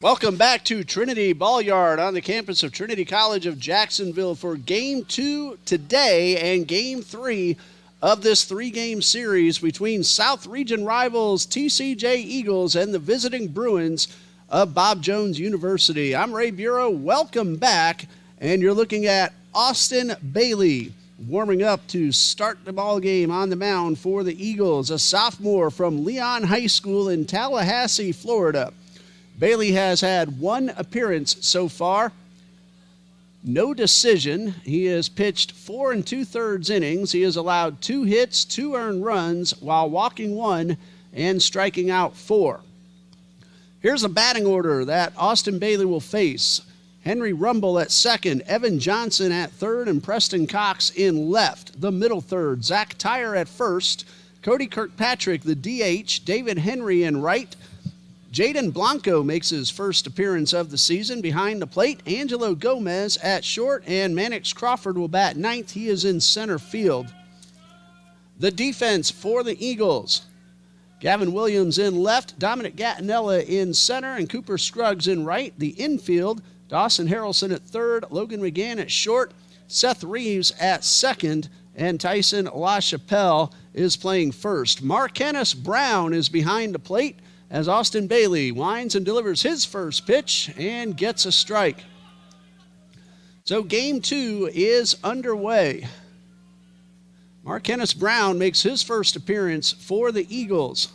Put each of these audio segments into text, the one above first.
Welcome back to Trinity Ball Yard on the campus of Trinity College of Jacksonville for Game 2 today and Game 3 of this three-game series between South Region rivals TCJ Eagles and the visiting Bruins of Bob Jones University. I'm Ray Bureau. Welcome back, and you're looking at Austin Bailey warming up to start the ball game on the mound for the Eagles, a sophomore from Leon High School in Tallahassee, Florida. Bailey has had one appearance so far, no decision. He has pitched 4 2/3 innings. He has allowed 2 hits, 2 earned runs, while walking 1 and striking out 4. Here's a batting order that Austin Bailey will face. Henry Rumble at second, Evan Johnson at third, and Preston Cox in left. The middle third, Zach Tyre at first, Cody Kirkpatrick, the DH, David Henry in right. Jaden Blanco makes his first appearance of the season behind the plate. Angelo Gomez at short, and Mannix Crawford will bat ninth. He is in center field. The defense for the Eagles: Gavin Williams in left, Dominic Gattinella in center, and Cooper Scruggs in right. The infield: Dawson Harrelson at third, Logan McGann at short, Seth Reeves at second, and Tyson LaChapelle is playing first. Marquennis Brown is behind the plate as Austin Bailey winds and delivers his first pitch and gets a strike. So Game 2 is underway. Marquennis Brown makes his first appearance for the Eagles.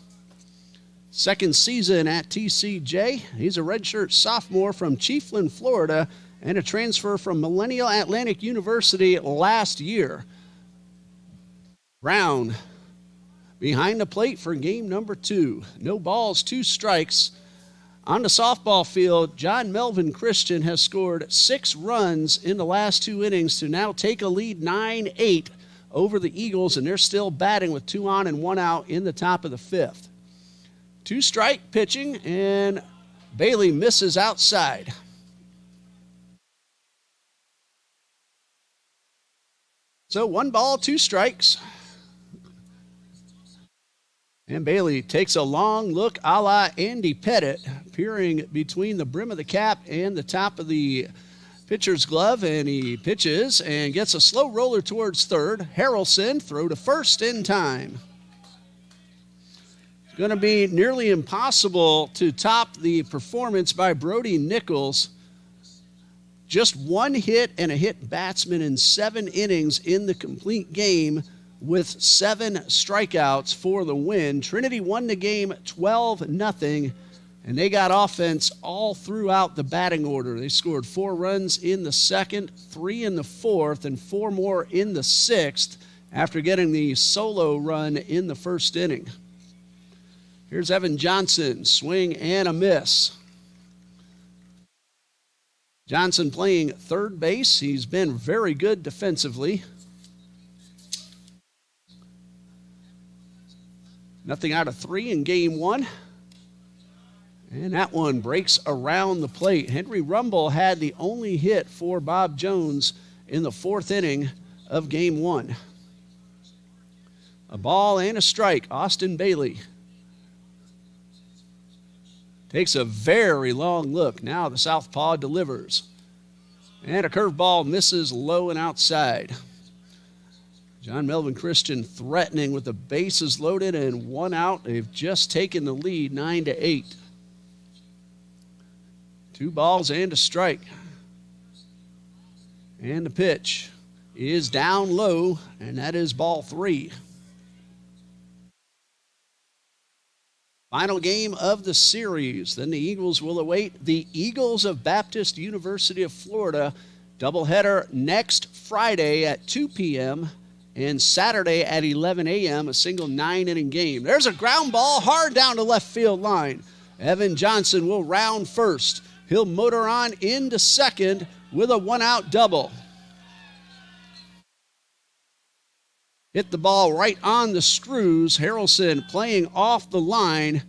Second season at TCJ. He's a redshirt sophomore from Chiefland, Florida, and a transfer from Millennial Atlantic University last year. Brown behind the plate for game number 2. No balls, 2 strikes. On the softball field, John Melvin Christian has scored 6 runs in the last 2 innings to now take a lead 9-8 over the Eagles, and they're still batting with 2 on and 1 out in the top of the 5th. 2-strike pitching, and Bailey misses outside. So 1 ball, 2 strikes. And Bailey takes a long look a la Andy Pettit, peering between the brim of the cap and the top of the pitcher's glove, and he pitches and gets a slow roller towards third. Harrelson throw to first in time. It's going to be nearly impossible to top the performance by Brody Nichols. Just 1 hit and a hit batsman in 7 innings in the complete game, with 7 strikeouts for the win. Trinity won the game 12-0, and they got offense all throughout the batting order. They scored 4 runs in the second, 3 in the fourth, and 4 more in the 6th after getting the solo run in the first inning. Here's Evan Johnson, swing and a miss. Johnson playing third base. He's been very good defensively. Nothing out of 3 in game 1. And that one breaks around the plate. Henry Rumble had the only hit for Bob Jones in the 4th inning of game 1. A ball and a strike. Austin Bailey takes a very long look. Now the southpaw delivers. And a curveball misses low and outside. John Melvin Christian threatening with the bases loaded and 1 out. They've just taken the lead 9-8. 2 balls and a strike. And the pitch is down low, and that is ball 3. Final game of the series. Then the Eagles will await the Eagles of Baptist University of Florida. Doubleheader next Friday at 2 p.m. and Saturday at 11 a.m., a single 9-inning game. There's a ground ball hard down the left field line. Evan Johnson will round first. He'll motor on into second with a 1-out double. Hit the ball right on the screws. Harrelson playing off the line,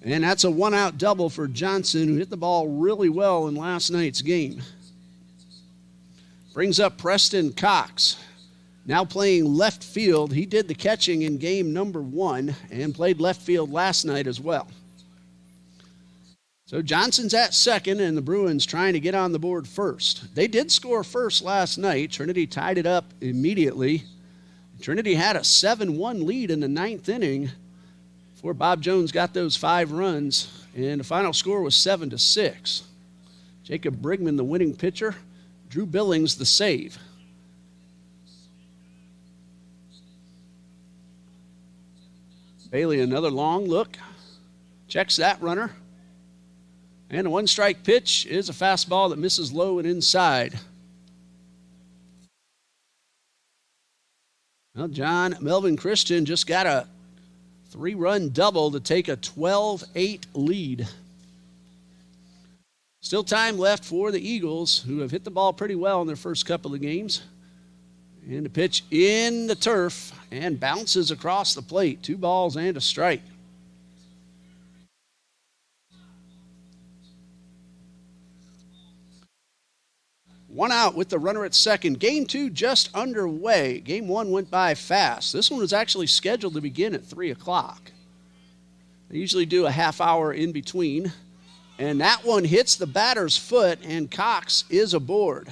and that's a 1-out double for Johnson, who hit the ball really well in last night's game. Brings up Preston Cox. Now playing left field. He did the catching in game number 1 and played left field last night as well. So Johnson's at second, and the Bruins trying to get on the board first. They did score first last night. Trinity tied it up immediately. Trinity had a 7-1 lead in the ninth inning before Bob Jones got those 5 runs, and the final score was 7-6. Jacob Brigman, the winning pitcher. Drew Billings, the save. Bailey, another long look. Checks that runner. And a one-strike pitch is a fastball that misses low and inside. Well, John Melvin Christian just got a 3-run double to take a 12-8 lead. Still time left for the Eagles, who have hit the ball pretty well in their first couple of games. And the pitch in the turf and bounces across the plate. 2 balls and a strike. One out with the runner at second. Game 2 just underway. Game 1 went by fast. This one was actually scheduled to begin at 3 o'clock. They usually do a half hour in between. And that one hits the batter's foot, and Cox is aboard.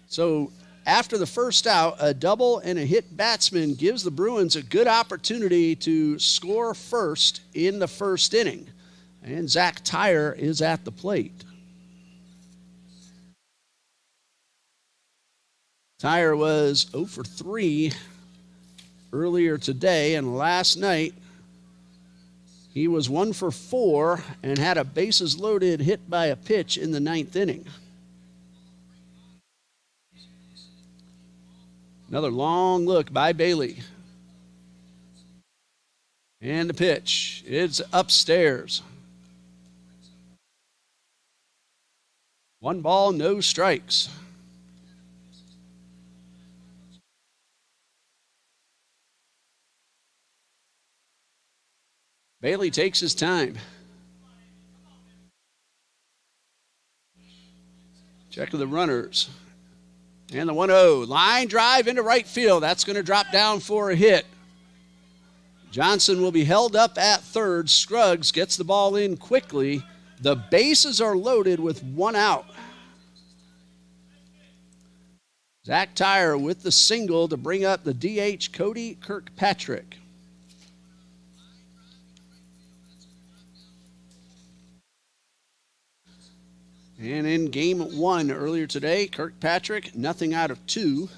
So after the first out, a double and a hit batsman gives the Bruins a good opportunity to score first in the first inning. And Zach Tyre is at the plate. Tyre was 0 for 3 earlier today, and last night he was 1 for 4 and had a bases loaded hit by a pitch in the ninth inning. Another long look by Bailey. And the pitch. It's upstairs. 1 ball, no strikes. Bailey takes his time. Check of the runners. And the 1-0. Line drive into right field. That's going to drop down for a hit. Johnson will be held up at third. Scruggs gets the ball in quickly. The bases are loaded with 1 out. Zach Tyre with the single to bring up the DH, Cody Kirkpatrick. And in game 1 earlier today, Kirkpatrick, nothing out of 2.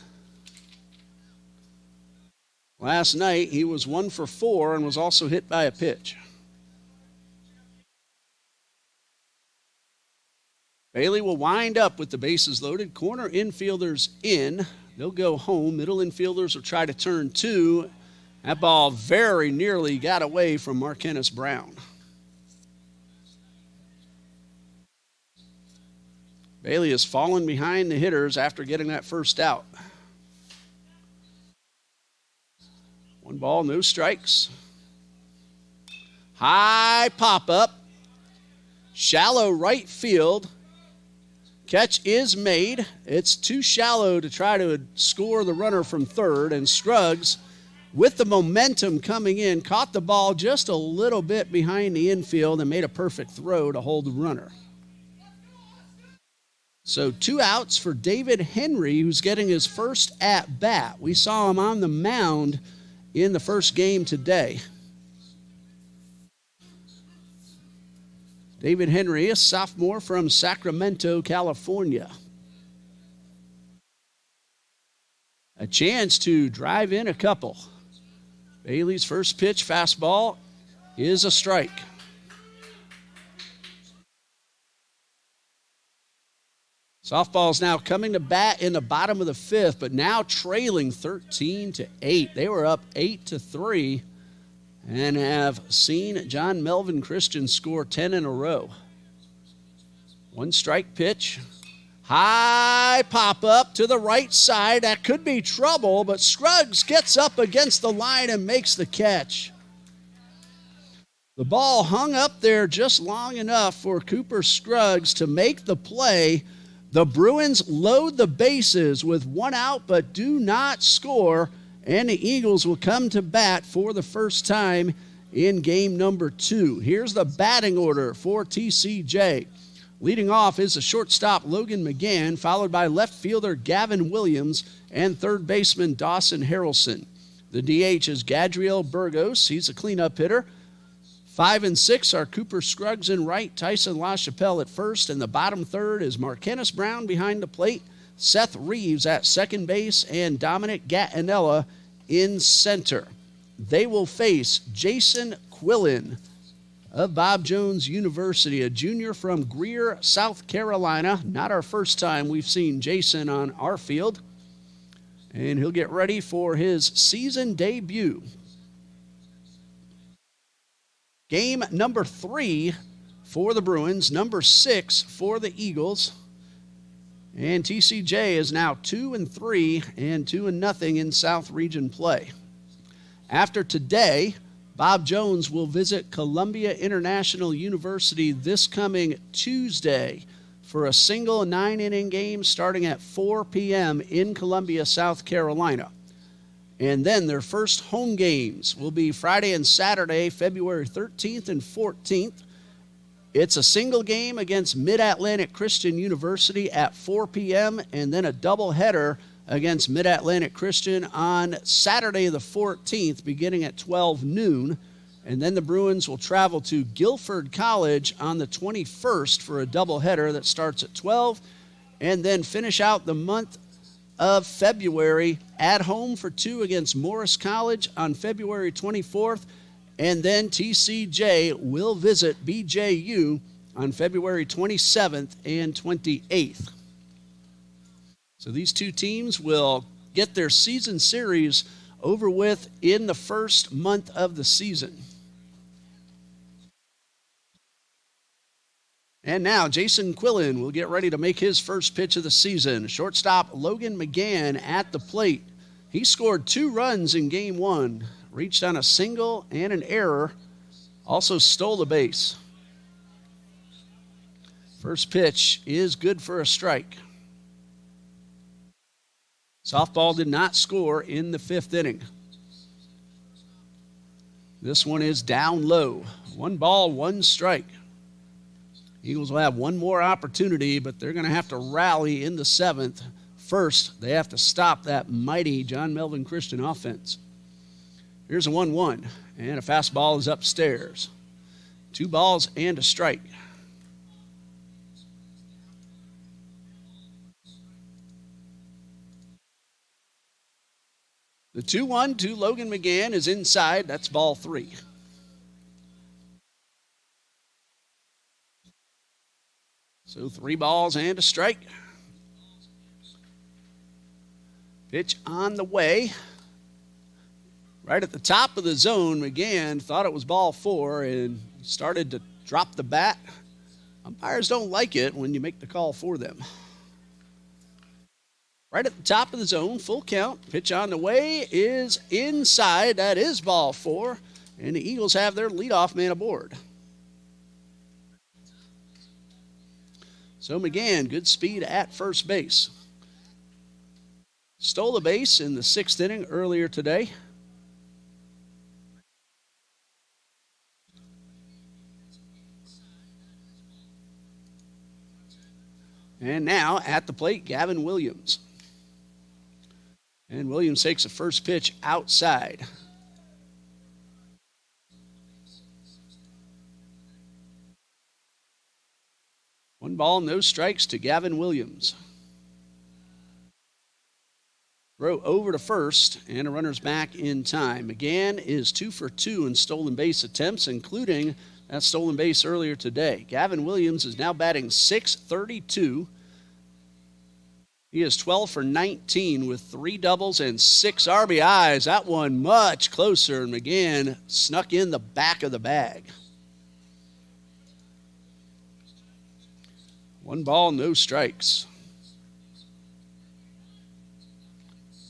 Last night, he was 1 for 4 and was also hit by a pitch. Bailey will wind up with the bases loaded. Corner infielders in. They'll go home. Middle infielders will try to turn 2. That ball very nearly got away from Marquennis Brown. Bailey has fallen behind the hitters after getting that first out. 1 ball, no strikes. High pop-up. Shallow right field. Catch is made. It's too shallow to try to score the runner from third, and Scruggs, with the momentum coming in, caught the ball just a little bit behind the infield and made a perfect throw to hold the runner. So 2 outs for David Henry, who's getting his first at-bat. We saw him on the mound in the first game today. David Henry, a sophomore from Sacramento, California. A chance to drive in a couple. Bailey's first pitch, fastball, is a strike. Softball's now coming to bat in the bottom of the 5th, but now trailing 13-8. They were up 8-3. And have seen John Melvin Christian score 10 in a row. 1 strike pitch. High pop-up to the right side. That could be trouble, but Scruggs gets up against the line and makes the catch. The ball hung up there just long enough for Cooper Scruggs to make the play. The Bruins load the bases with 1 out but do not score. And the Eagles will come to bat for the first time in game number 2. Here's the batting order for TCJ. Leading off is the shortstop Logan McGann, followed by left fielder Gavin Williams and third baseman Dawson Harrelson. The DH is Gadriel Burgos. He's a cleanup hitter. 5 and 6 are Cooper Scruggs in right, Tyson LaChapelle at first, and the bottom third is Marquennis Brown behind the plate, Seth Reeves at second base, and Dominic Gattinella in center. They will face Jason Quillen of Bob Jones University, a junior from Greer, South Carolina. Not our first time we've seen Jason on our field. And he'll get ready for his season debut. Game number 3 for the Bruins, number 6 for the Eagles. And TCJ is now 2-3 and 2-0 in South Region play. After today, Bob Jones will visit Columbia International University this coming Tuesday for a single 9-inning game starting at 4 p.m. in Columbia, South Carolina. And then their first home games will be Friday and Saturday, February 13th and 14th. It's a single game against Mid-Atlantic Christian University at 4 p.m. and then a doubleheader against Mid-Atlantic Christian on Saturday the 14th beginning at 12 noon. And then the Bruins will travel to Guilford College on the 21st for a doubleheader that starts at 12 and then finish out the month of February at home for 2 against Morris College on February 24th. And then TCJ will visit BJU on February 27th and 28th. So these two teams will get their season series over with in the first month of the season. And now Jason Quillen will get ready to make his first pitch of the season. Shortstop Logan McGann at the plate. He scored 2 runs in game 1, reached on a single and an error, also stole a base. First pitch is good for a strike. Softball did not score in the 5th inning. This one is down low. 1 ball, 1 strike. Eagles will have one more opportunity, but they're going to have to rally in the 7th. First, they have to stop that mighty John Melvin Christian offense. Here's a 1-1, and a fastball is upstairs. 2 balls and a strike. The 2-1 to Logan McGann is inside. That's ball 3. So 3 balls and a strike. Pitch on the way. Right at the top of the zone, McGann thought it was ball 4 and started to drop the bat. Umpires don't like it when you make the call for them. Right at the top of the zone, full count. Pitch on the way is inside. That is ball 4. And the Eagles have their leadoff man aboard. So McGann, good speed at first base. Stole a base in the 6th inning earlier today. And now at the plate, Gavin Williams. And Williams takes the first pitch outside. One ball, no strikes to Gavin Williams. Throw over to first, and a runner's back in time. McGann is 2 for 2 in stolen base attempts, including that stolen base earlier today. Gavin Williams is now batting .632. He is 12 for 19 with 3 doubles and 6 RBIs. That one much closer, and McGann snuck in the back of the bag. 1 ball, no strikes.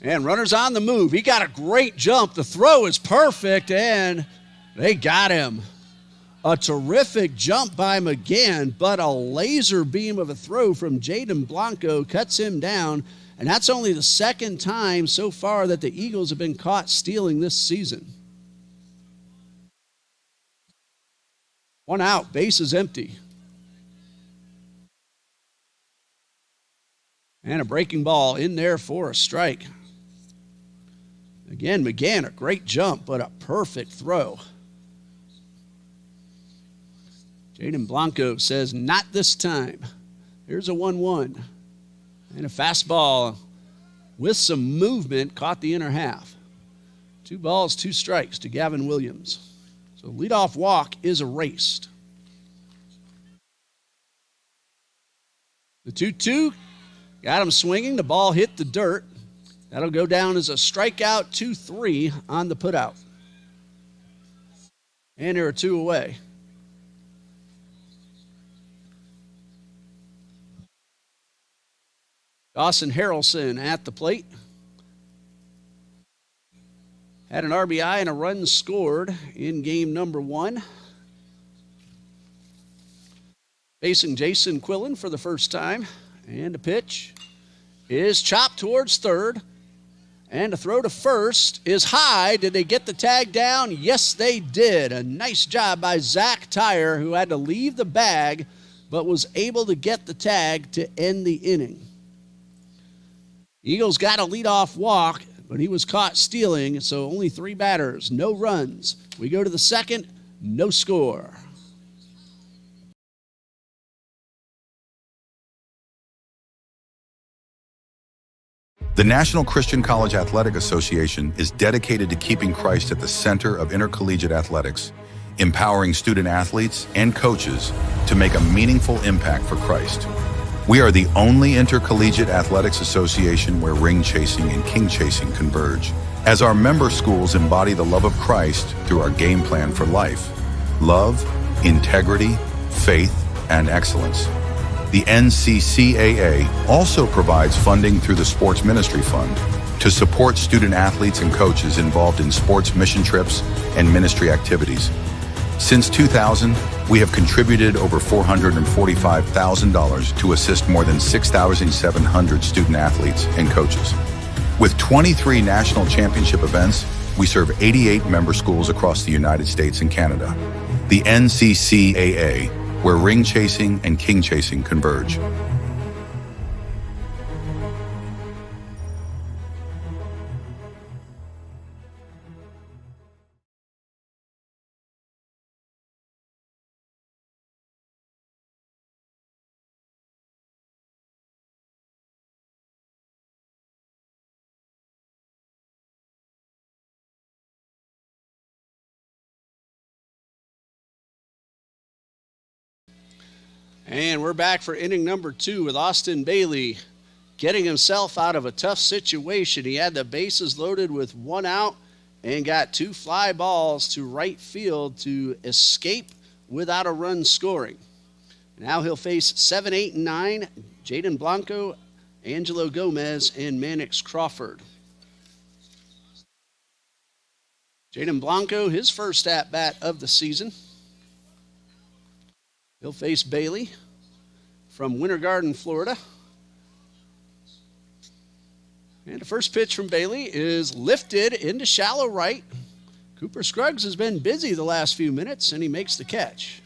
And runners on the move. He got a great jump. The throw is perfect, and they got him. A terrific jump by McGann, but a laser beam of a throw from Jaden Blanco cuts him down, and that's only the 2nd time so far that the Eagles have been caught stealing this season. One out, base is empty. And a breaking ball in there for a strike. Again, McGann, a great jump, but a perfect throw. Jaden Blanco says, not this time. Here's a 1-1. And a fastball with some movement caught the inner half. 2 balls, 2 strikes to Gavin Williams. So leadoff walk is erased. The 2-2 got him swinging. The ball hit the dirt. That'll go down as a strikeout, 2-3 on the putout. And there are 2 away. Dawson Harrelson at the plate. Had an RBI and a run scored in game number 1. Facing Jason Quillen for the first time. And the pitch is chopped towards third. And the throw to first is high. Did they get the tag down? Yes, they did. A nice job by Zach Tyre, who had to leave the bag, but was able to get the tag to end the inning. Eagles got a leadoff walk, but he was caught stealing, so only 3 batters, no runs. We go to the second, no score. The National Christian College Athletic Association is dedicated to keeping Christ at the center of intercollegiate athletics, empowering student athletes and coaches to make a meaningful impact for Christ. We are the only intercollegiate athletics association where ring chasing and king chasing converge, as our member schools embody the love of Christ through our game plan for life: love, integrity, faith, and excellence. The NCCAA also provides funding through the Sports Ministry Fund to support student athletes and coaches involved in sports mission trips and ministry activities. Since 2000, we have contributed over $445,000 to assist more than 6,700 student athletes and coaches. With 23 national championship events, we serve 88 member schools across the United States and Canada. The NCCAA, where ring chasing and king chasing converge. And we're back for inning number 2 with Austin Bailey getting himself out of a tough situation. He had the bases loaded with 1 out and got 2 fly balls to right field to escape without a run scoring. Now he'll face 7, 8, and 9, Jaden Blanco, Angelo Gomez, and Mannix Crawford. Jaden Blanco, his first at-bat of the season. He'll face Bailey from Winter Garden, Florida. And the first pitch from Bailey is lifted into shallow right. Cooper Scruggs has been busy the last few minutes, and he makes the catch.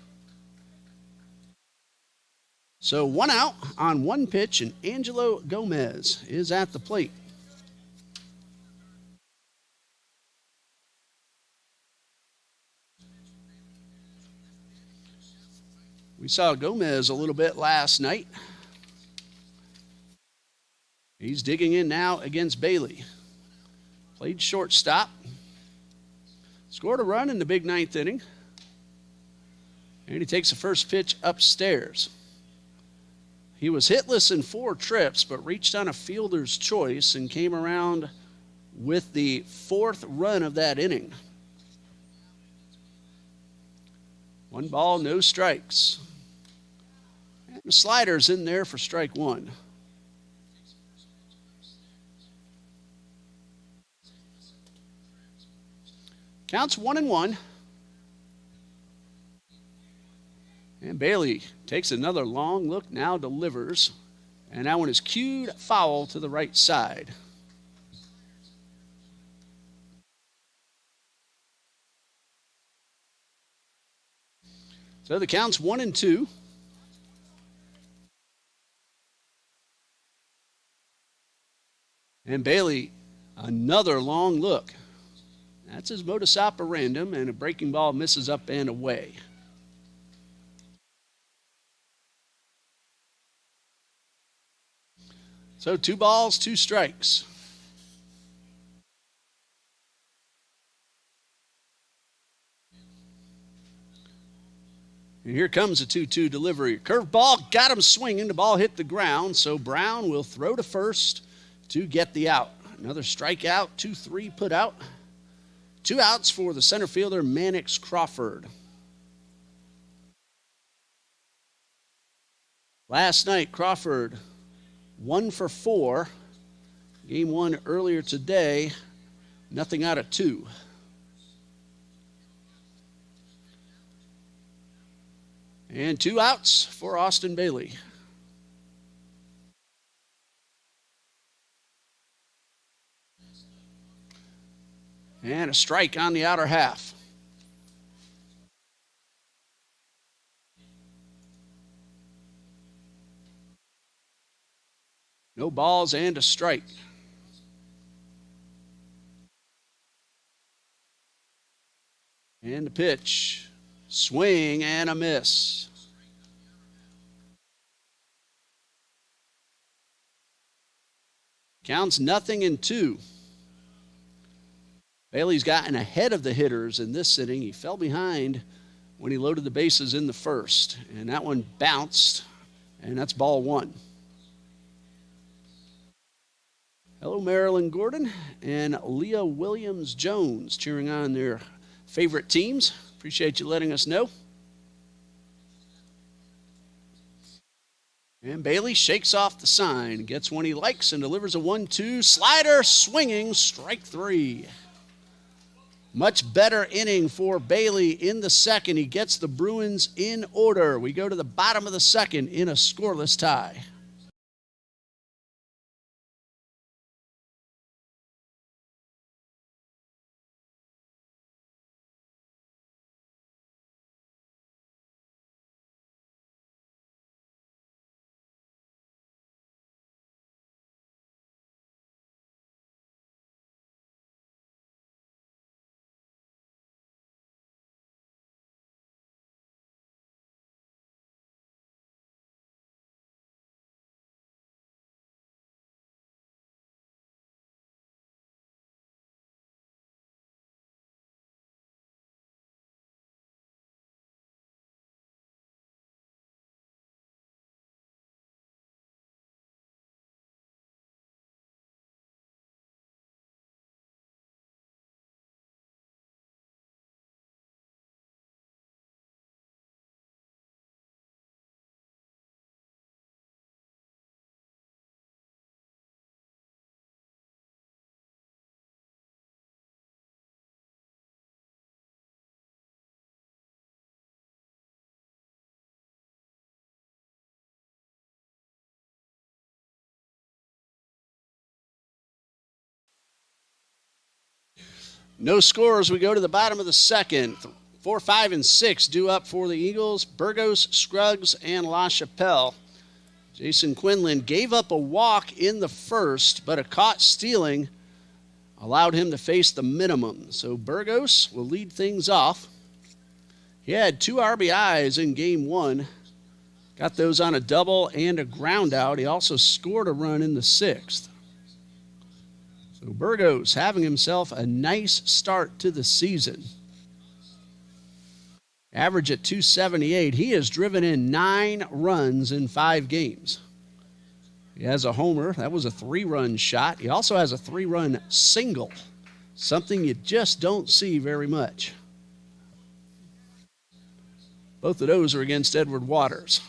So 1 out on 1 pitch, and Angelo Gomez is at the plate. We saw Gomez a little bit last night. He's digging in now against Bailey. Played shortstop. Scored a run in the big 9th inning. And he takes the first pitch upstairs. He was hitless in 4 trips, but reached on a fielder's choice and came around with the 4th run of that inning. 1 ball, no strikes. And the slider's in there for strike 1. Counts 1-1. And Bailey takes another long look, now delivers. And that one is cued foul to the right side. So the count's 1-2. And Bailey, another long look. That's his modus operandum, and a breaking ball misses up and away. So 2 balls, 2 strikes. And here comes a 2-2 delivery. Curveball got him swinging. The ball hit the ground, so Brown will throw to first to get the out. Another strikeout, 2-3 put out. 2 outs for the center fielder, Mannix Crawford. Last night, Crawford 1 for 4. Game 1 earlier today, nothing out of 2. And 2 outs for Austin Bailey. And a strike on the outer half. No balls and a strike. And the pitch. Swing and a miss. Counts 0-2. Bailey's gotten ahead of the hitters in this inning. He fell behind when he loaded the bases in the first. And that one bounced, and that's ball 1. Hello, Marilyn Gordon and Leah Williams-Jones cheering on their favorite teams. Appreciate you letting us know. And Bailey shakes off the sign, gets one he likes, and delivers a 1-2. Slider swinging, strike 3. Much better inning for Bailey in the second. He gets the Bruins in order. We go to the bottom of the second in a scoreless tie. No scores. We go to the bottom of the second. 4, 5, and 6 due up for the Eagles. Burgos, Scruggs, and LaChapelle. Jason Quinlan gave up a walk in the first, but a caught stealing allowed him to face the minimum. So Burgos will lead things off. He had 2 RBIs in game 1. Got those on a double and a ground out. He also scored a run in the 6th. So Burgos having himself a nice start to the season. Average at 278. He has driven in 9 runs in 5 games. He has a homer. That was a 3-run shot. He also has a 3-run single, something you just don't see very much. Both of those are against Edward Waters.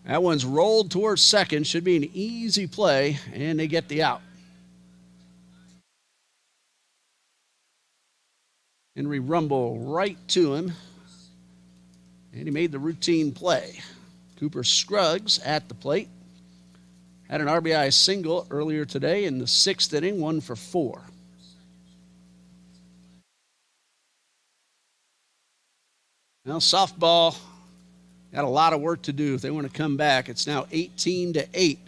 That one's rolled towards second. Should be an easy play, and they get the out. Henry Rumble right to him, and he made the routine play. Cooper Scruggs at the plate. Had an RBI single earlier today in the 6th inning, 1 for 4. Now softball Got a lot of work to do if they want to come back. It's now 18-8.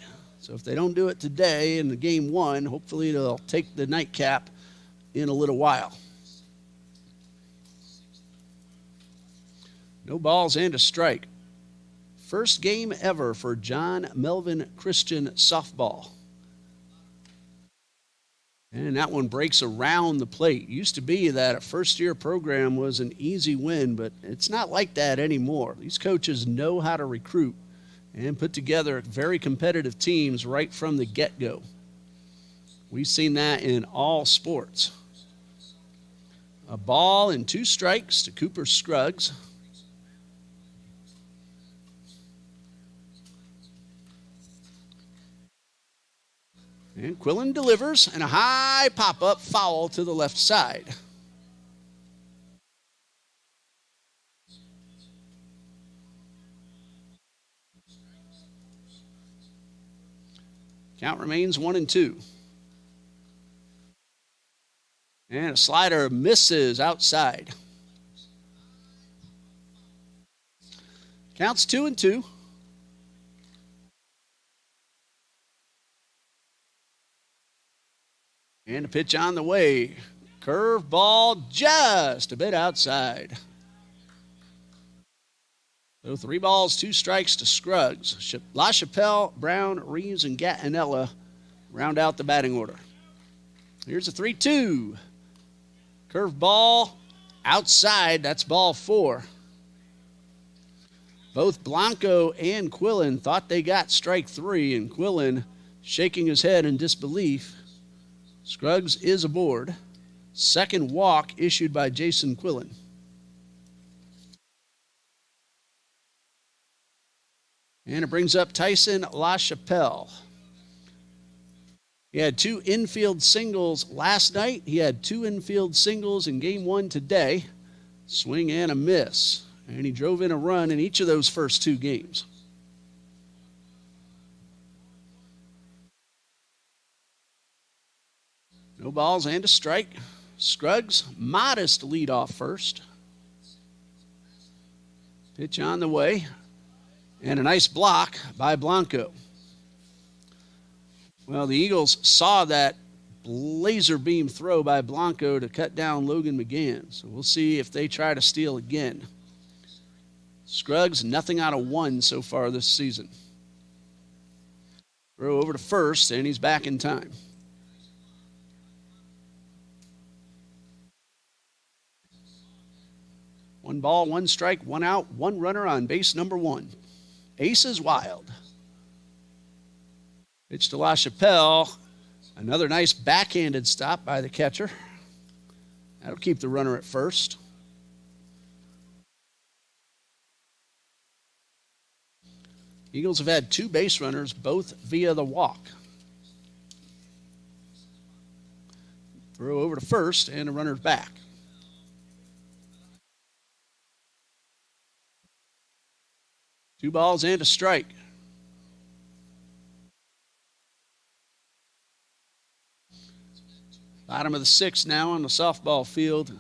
So if they don't do it today in the game one, hopefully they'll take the nightcap in a little while. No balls and a strike. First game ever for John Melvin Christian softball. And that one breaks around the plate. Used to be that a first-year program was an easy win, but it's not like that anymore. These coaches know how to recruit and put together very competitive teams right from the get-go. We've seen that in all sports. A ball and 2 strikes to Cooper Scruggs. And Quillen delivers, and a high pop-up foul to the left side. Count remains 1-2. And a slider misses outside. Counts 2-2. And a pitch on the way. Curve ball just a bit outside. So 3 balls, 2 strikes to Scruggs. LaChapelle, Brown, Reeves, and Gattinella round out the batting order. Here's a 3-2. Curve ball outside. That's ball 4. Both Blanco and Quillen thought they got strike 3, and Quillen shaking his head in disbelief. Scruggs is aboard. Second walk issued by Jason Quillen. And it brings up Tyson LaChapelle. He had 2 infield singles last night. He had 2 infield singles in game 1 today. Swing and a miss. And he drove in a run in each of those first 2 games. No balls and a strike. Scruggs, modest lead off first. Pitch on the way. And a nice block by Blanco. Well, the Eagles saw that laser beam throw by Blanco to cut down Logan McGann. So we'll see if they try to steal again. Scruggs, nothing out of 1 so far this season. Throw over to first, and he's back in time. One ball, 1 strike, 1 out, 1 runner on base number 1. Ace is wild. Pitch to LaChapelle. Another nice backhanded stop by the catcher. That'll keep the runner at first. Eagles have had 2 base runners, both via the walk. Throw over to first, and the runner's back. Two balls and a strike. Bottom of the 6th now on the softball field.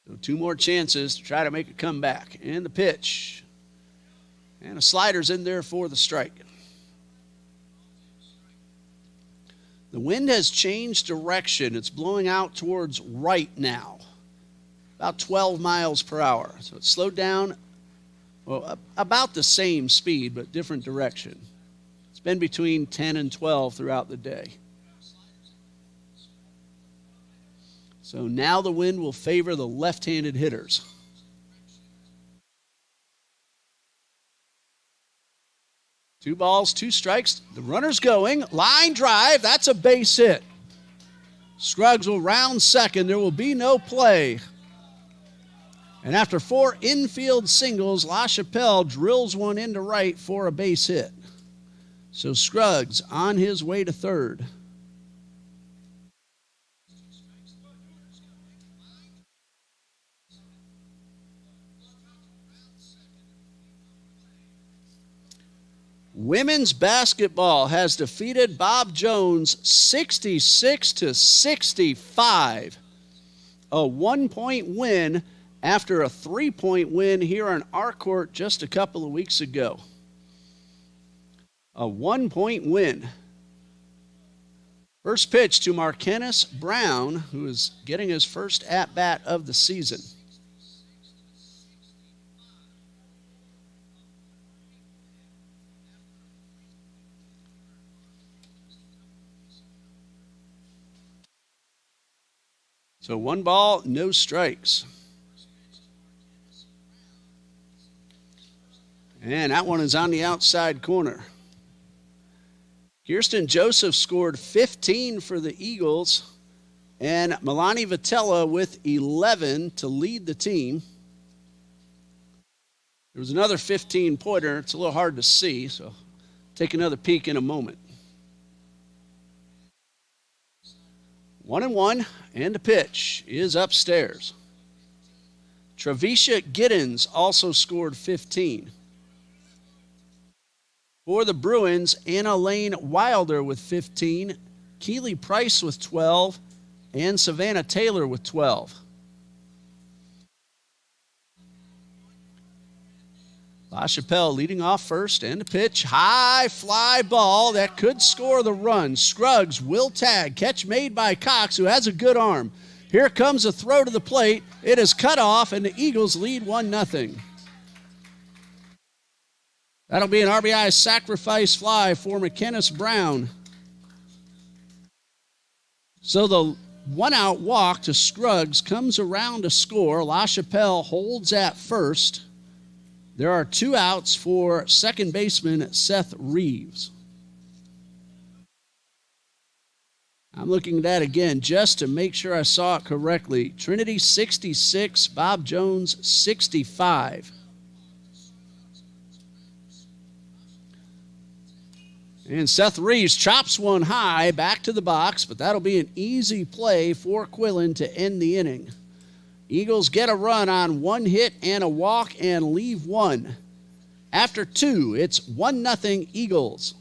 So 2 more chances to try to make a comeback. And the pitch. And a slider's in there for the strike. The wind has changed direction. It's blowing out towards right now. About 12 miles per hour. So it's slowed down, well, about the same speed, but different direction. It's been between 10 and 12 throughout the day. So now the wind will favor the left-handed hitters. Two balls, 2 strikes. The runner's going. Line drive. That's a base hit. Scruggs will round second. There will be no play. And after 4 infield singles, LaChapelle drills one into right for a base hit. So Scruggs on his way to third. Women's basketball has defeated Bob Jones 66-65. A 1-point win after a 3-point win here on our court just a couple of weeks ago. A 1-point win. First pitch to Marquennis Brown, who is getting his first at-bat of the season. So 1 ball, no strikes. And that one is on the outside corner. Kirsten Joseph scored 15 for the Eagles, and Milani Vitella with 11 to lead the team. There was another 15-pointer. It's a little hard to see, so take another peek in a moment. 1-1, and the pitch is upstairs. Trevisha Giddens also scored 15. For the Bruins, Anna Lane Wilder with 15, Keely Price with 12, and Savannah Taylor with 12. LaChapelle leading off first, and the pitch, high fly ball that could score the run. Scruggs will tag, catch made by Cox, who has a good arm. Here comes a throw to the plate. It is cut off, and the Eagles lead 1-0. That'll be an RBI sacrifice fly for Marquennis Brown. So the 1-out walk to Scruggs comes around to score. LaChapelle holds at first. There are 2 outs for second baseman Seth Reeves. I'm looking at that again just to make sure I saw it correctly. Trinity 66, Bob Jones 65. And Seth Reeves chops one high back to the box, but that'll be an easy play for Quillen to end the inning. Eagles get a run on 1 hit and a walk and leave 1. After 2, it's 1-0 Eagles.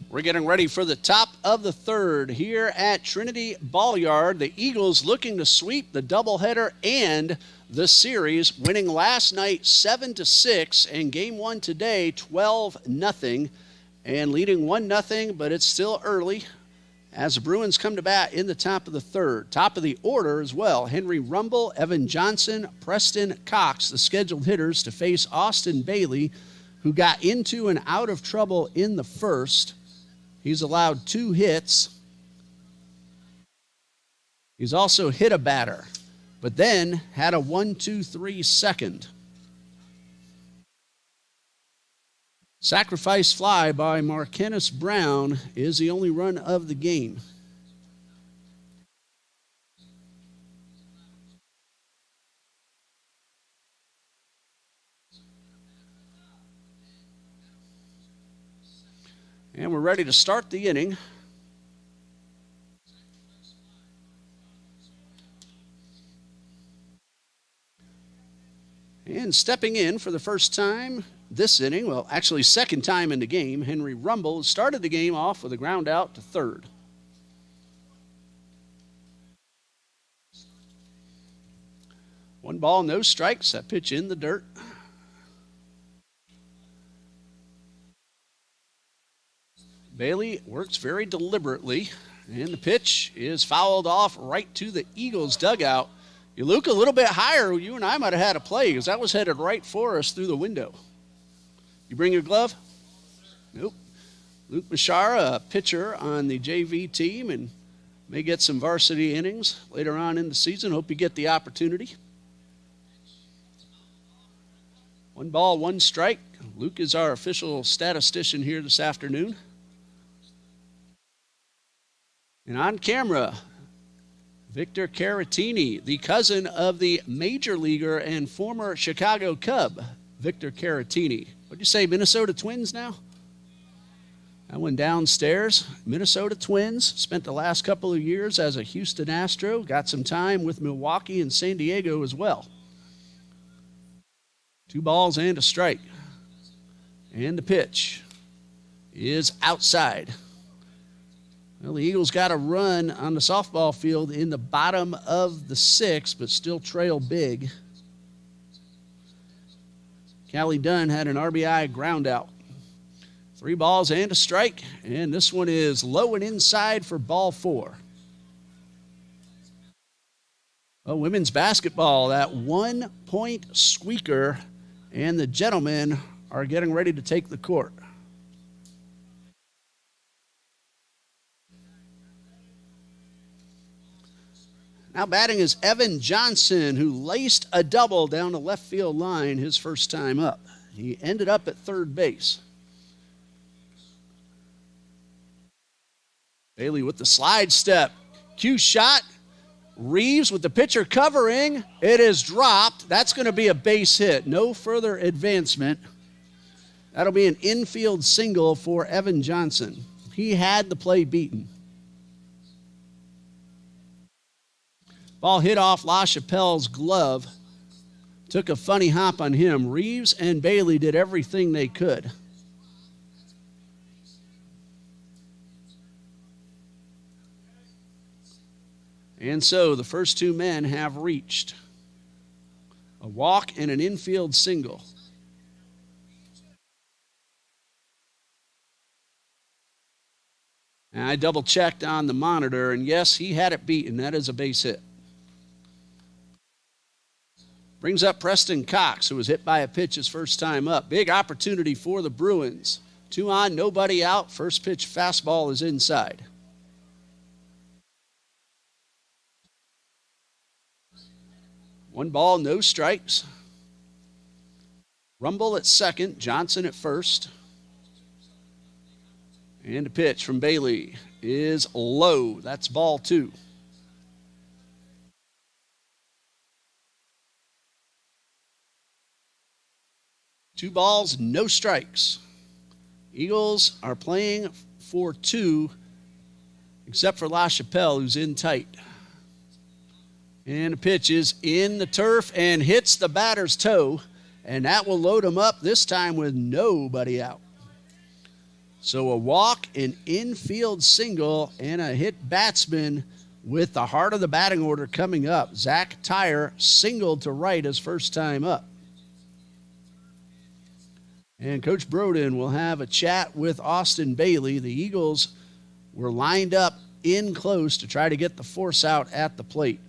We're getting ready for the top of the third here at Trinity Ball Yard. The Eagles looking to sweep the doubleheader and the series, winning last night 7-6, and game 1 today 12-0, and leading 1-0, but it's still early as the Bruins come to bat in the top of the third. Top of the order as well, Henry Rumble, Evan Johnson, Preston Cox, the scheduled hitters to face Austin Bailey, who got into and out of trouble in the first. He's allowed 2 hits. He's also hit a batter, but then had a 1-2-3 second. Sacrifice fly by Marquennis Brown is the only run of the game. And we're ready to start the inning. And stepping in for the first time this inning, well, actually second time in the game, Henry Rumble started the game off with a ground out to third. 1 ball, no strikes. That pitch in the dirt. Bailey works very deliberately, and the pitch is fouled off right to the Eagles dugout. You look a little bit higher, you and I might have had a play because that was headed right for us through the window. You bring your glove? Nope. Luke Bashara, a pitcher on the JV team, and may get some varsity innings later on in the season. Hope you get the opportunity. 1 ball, 1 strike. Luke is our official statistician here this afternoon. And on camera, Victor Caratini, the cousin of the major leaguer and former Chicago Cub, Victor Caratini. What'd you say, Minnesota Twins now? That one downstairs. Minnesota Twins, spent the last couple of years as a Houston Astro, got some time with Milwaukee and San Diego as well. 2 balls and a strike. And the pitch is outside. Well, the Eagles got a run on the softball field in the bottom of the 6th, but still trail big. Callie Dunn had an RBI ground out. 3 balls and a strike, and this one is low and inside for ball 4. Well, women's basketball, that 1-point squeaker, and the gentlemen are getting ready to take the court. Now batting is Evan Johnson, who laced a double down the left field line his first time up. He ended up at third base. Bailey with the slide step. Cue shot. Reeves with the pitcher covering. It is dropped. That's going to be a base hit. No further advancement. That'll be an infield single for Evan Johnson. He had the play beaten. Ball hit off LaChapelle's glove. Took a funny hop on him. Reeves and Bailey did everything they could. And so the first 2 men have reached. A walk and an infield single. And I double-checked on the monitor, and yes, he had it beaten. That is a base hit. Brings up Preston Cox, who was hit by a pitch his first time up. Big opportunity for the Bruins. 2 on, nobody out. First pitch fastball is inside. One ball, no strikes. Rumble at second, Johnson at first. And a pitch from Bailey is low. That's ball 2. Two balls, no strikes. Eagles are playing for 2, except for LaChapelle, who's in tight. And the pitch is in the turf and hits the batter's toe, and that will load him up this time with nobody out. So a walk, an infield single, and a hit batsman with the heart of the batting order coming up. Zach Tyre singled to right his first time up. And Coach Broden will have a chat with Austin Bailey. The Eagles were lined up in close to try to get the force out at the plate.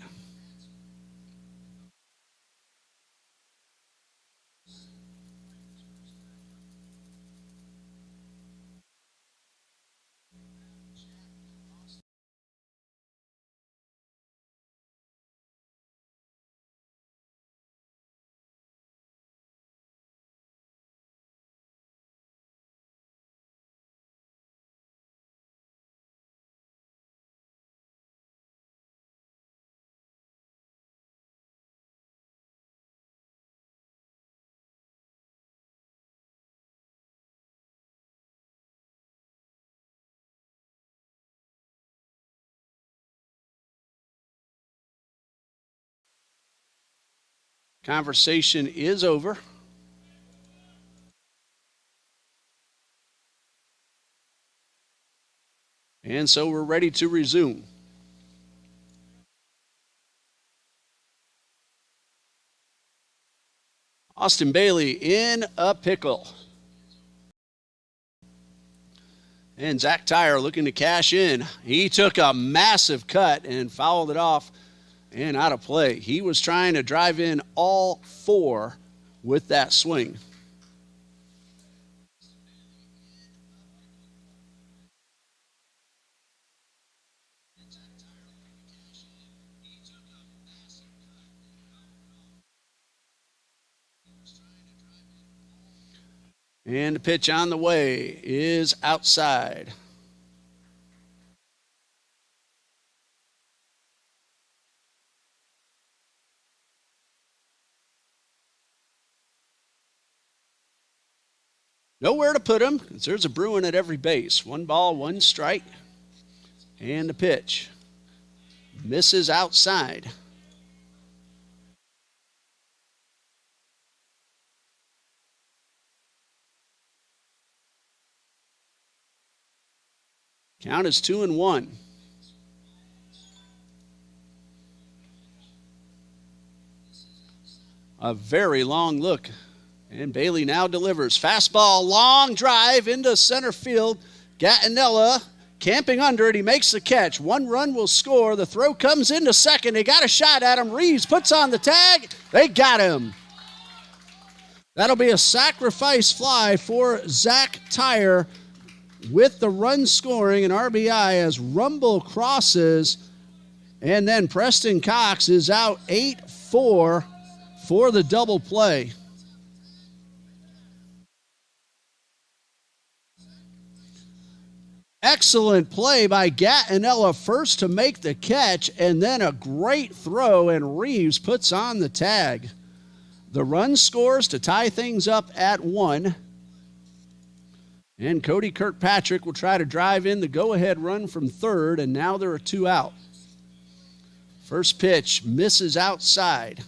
Conversation is over. And so we're ready to resume. Austin Bailey in a pickle. And Zach Tyre looking to cash in. He took a massive cut and fouled it off and out of play. He was trying to drive in all four with that swing. And the pitch on the way is outside. Nowhere to put him, because there's a Bruin at every base. 1 ball, 1 strike. And the pitch misses outside. Count is 2-1. A very long look. And Bailey now delivers. Fastball, long drive into center field. Gattinella camping under it. He makes the catch. 1 run will score. The throw comes into second. They got a shot at him. Reeves puts on the tag. They got him. That'll be a sacrifice fly for Zach Tyre with the run scoring and RBI as Rumble crosses. And then Preston Cox is out 8-4 for the double play. Excellent play by Gattinella first to make the catch, and then a great throw, and Reeves puts on the tag. The run scores to tie things up at 1. And Cody Kirkpatrick will try to drive in the go-ahead run from third, and now there are 2 out. First pitch misses outside.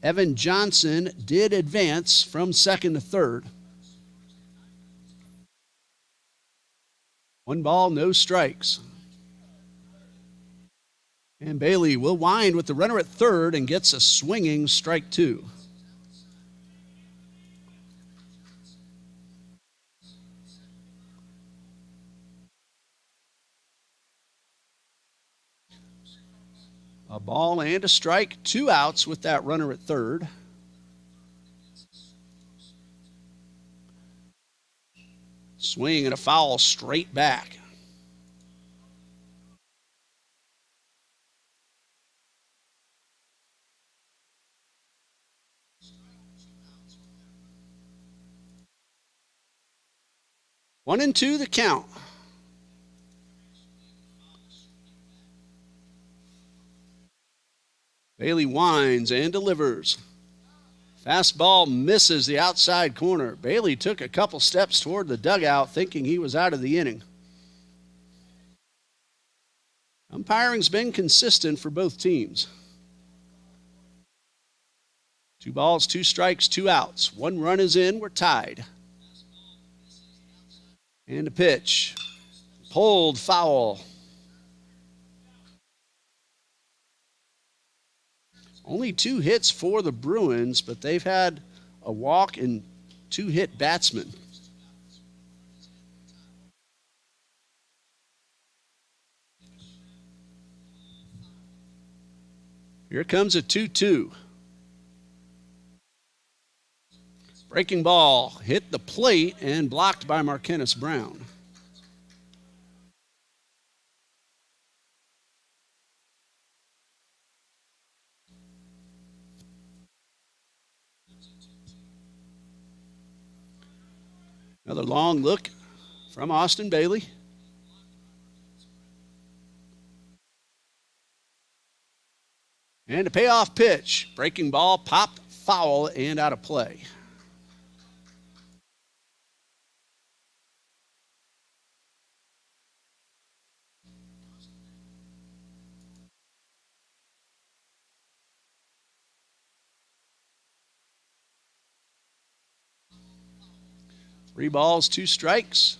Evan Johnson did advance from second to third. 1 ball, no strikes. And Bailey will wind with the runner at third and gets a swinging strike 2. A ball and a strike, 2 outs with that runner at third. Swing and a foul straight back. One and 2 the count. Bailey winds and delivers. Fastball misses the outside corner. Bailey took a couple steps toward the dugout thinking he was out of the inning. Umpiring's been consistent for both teams. 2 balls, 2 strikes, 2 outs. 1 run is in. We're tied. And a pitch. Pulled foul. Only 2 hits for the Bruins, but they've had a walk and 2 hit batsmen. Here comes a 2-2. Breaking ball hit the plate and blocked by Marquennis Brown. Another long look from Austin Bailey. And a payoff pitch. Breaking ball, popped, foul, and out of play. Three balls, 2 strikes.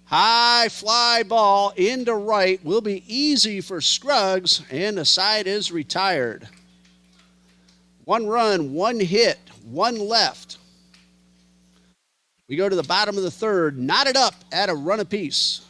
High fly ball into right will be easy for Scruggs, and the side is retired. 1 run, 1 hit, 1 left. We go to the bottom of the third, knotted up at a run apiece.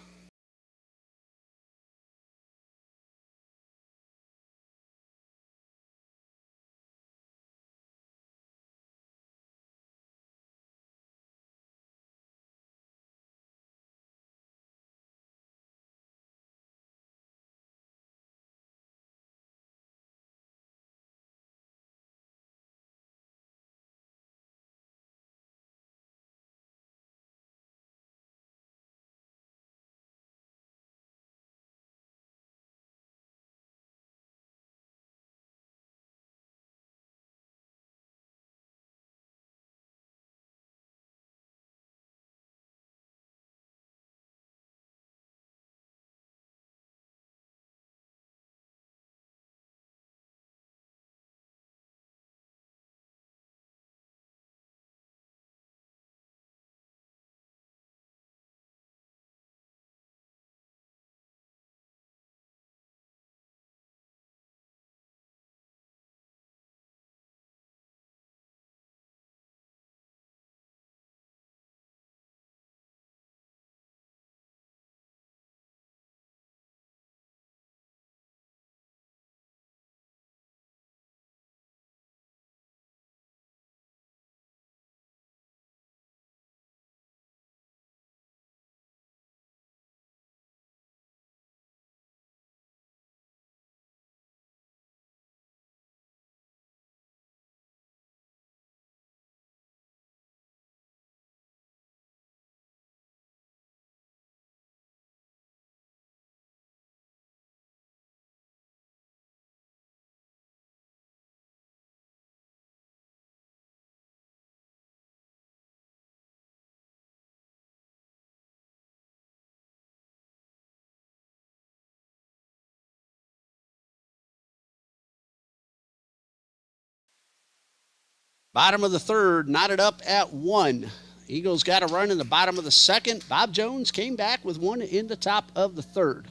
Bottom of the third, knotted up at 1. Eagles got a run in the bottom of the second. Bob Jones came back with 1 in the top of the third.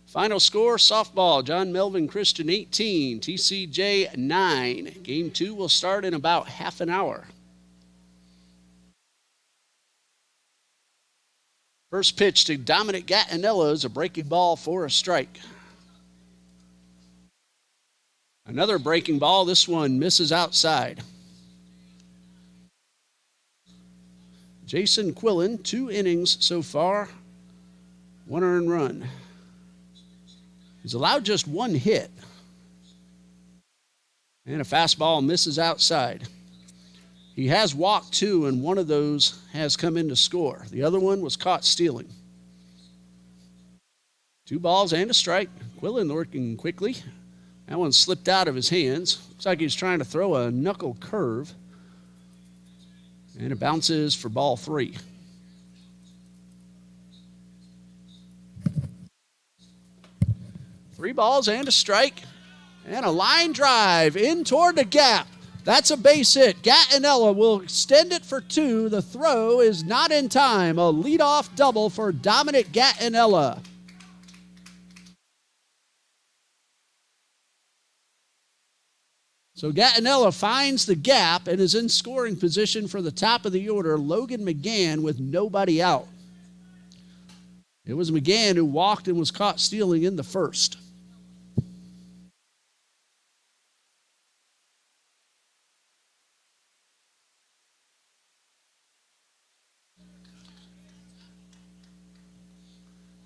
Final score, softball, John Melvin Christian 18, TCJ 9. Game 2 will start in about half an hour. First pitch to Dominic Gattinella is a breaking ball for a strike. Another breaking ball. This one misses outside. Jason Quillen, 2 innings so far, 1 earned run. He's allowed just 1 hit. And a fastball misses outside. He has walked 2, and 1 of those has come in to score. The other one was caught stealing. 2 balls and a strike. Quillen working quickly. That one slipped out of his hands. Looks like he's trying to throw a knuckle curve. And it bounces for ball 3. Three balls and a strike. And a line drive in toward the gap. That's a base hit. Gattinella will extend it for 2. The throw is not in time. A leadoff double for Dominic Gattinella. So Gattinella finds the gap and is in scoring position for the top of the order. Logan McGann with nobody out. It was McGann who walked and was caught stealing in the first.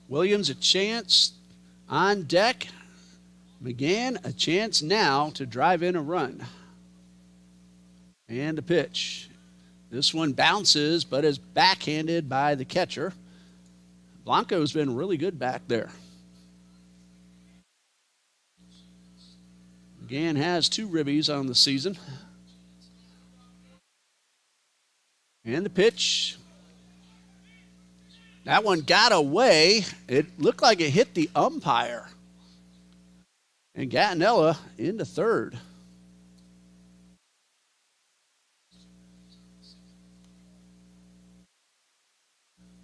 Williams a chance on deck. McGann a chance now to drive in a run. And a pitch. This one bounces but is backhanded by the catcher. Blanco's been really good back there. McGann has 2 ribbies on the season. And the pitch. That one got away. It looked like it hit the umpire. And Gattinella into third.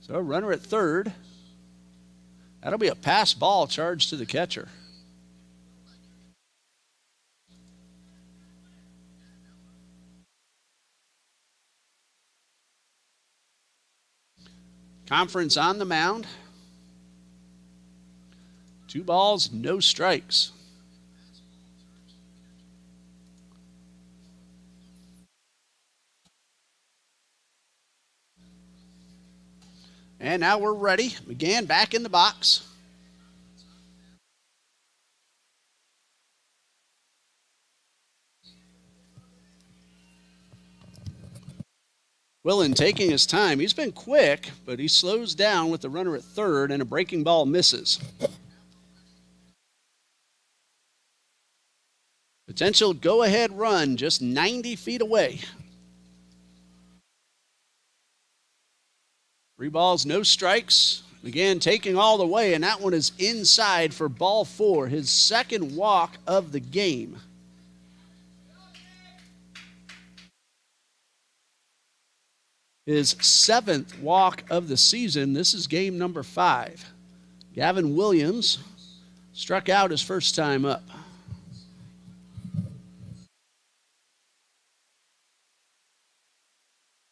So runner at third. That'll be a pass ball charged to the catcher. Conference on the mound. 2 balls, no strikes. And now we're ready. McGann back in the box. Willen taking his time. He's been quick, but he slows down with the runner at third, and a breaking ball misses. Potential go-ahead run just 90 feet away. 3 balls, no strikes. Again, taking all the way, and that one is inside for ball 4, his second walk of the game. His 7th walk of the season. This is game number 5. Gavin Williams struck out his first time up.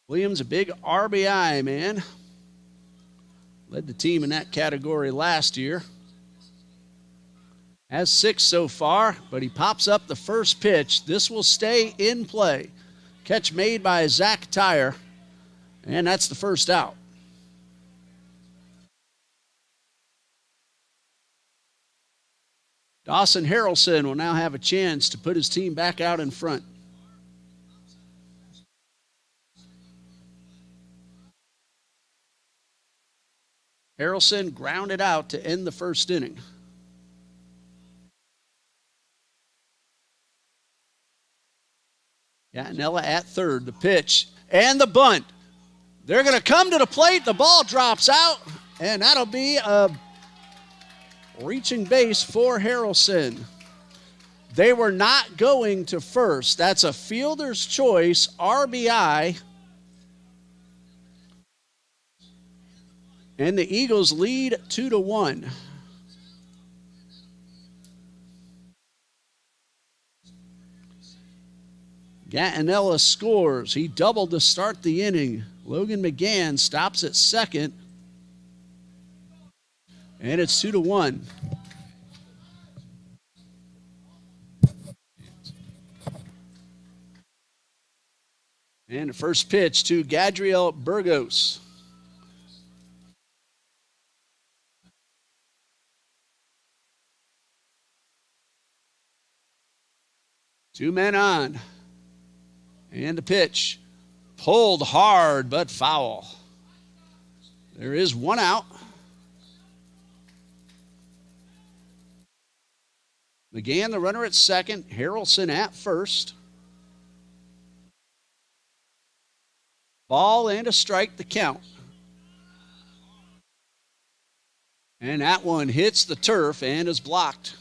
Williams, a big RBI man. Led the team in that category last year. Has 6 so far, but he pops up the first pitch. This will stay in play. Catch made by Zach Tyre, and that's the first out. Dawson Harrelson will now have a chance to put his team back out in front. Harrelson grounded out to end the first inning. Gattinella at third. The pitch and the bunt. They're going to come to the plate. The ball drops out, and that'll be a reaching base for Harrelson. They were not going to first. That's a fielder's choice, RBI. And the Eagles lead 2-1. Gattinella scores. He doubled to start the inning. Logan McGann stops at second. And it's 2-1. And the first pitch to Gadriel Burgos. Two men on. And the pitch. Pulled hard, but foul. There is one out. McGann, the runner at second. Harrelson at first. Ball and a strike, the count. And that one hits the turf and is blocked.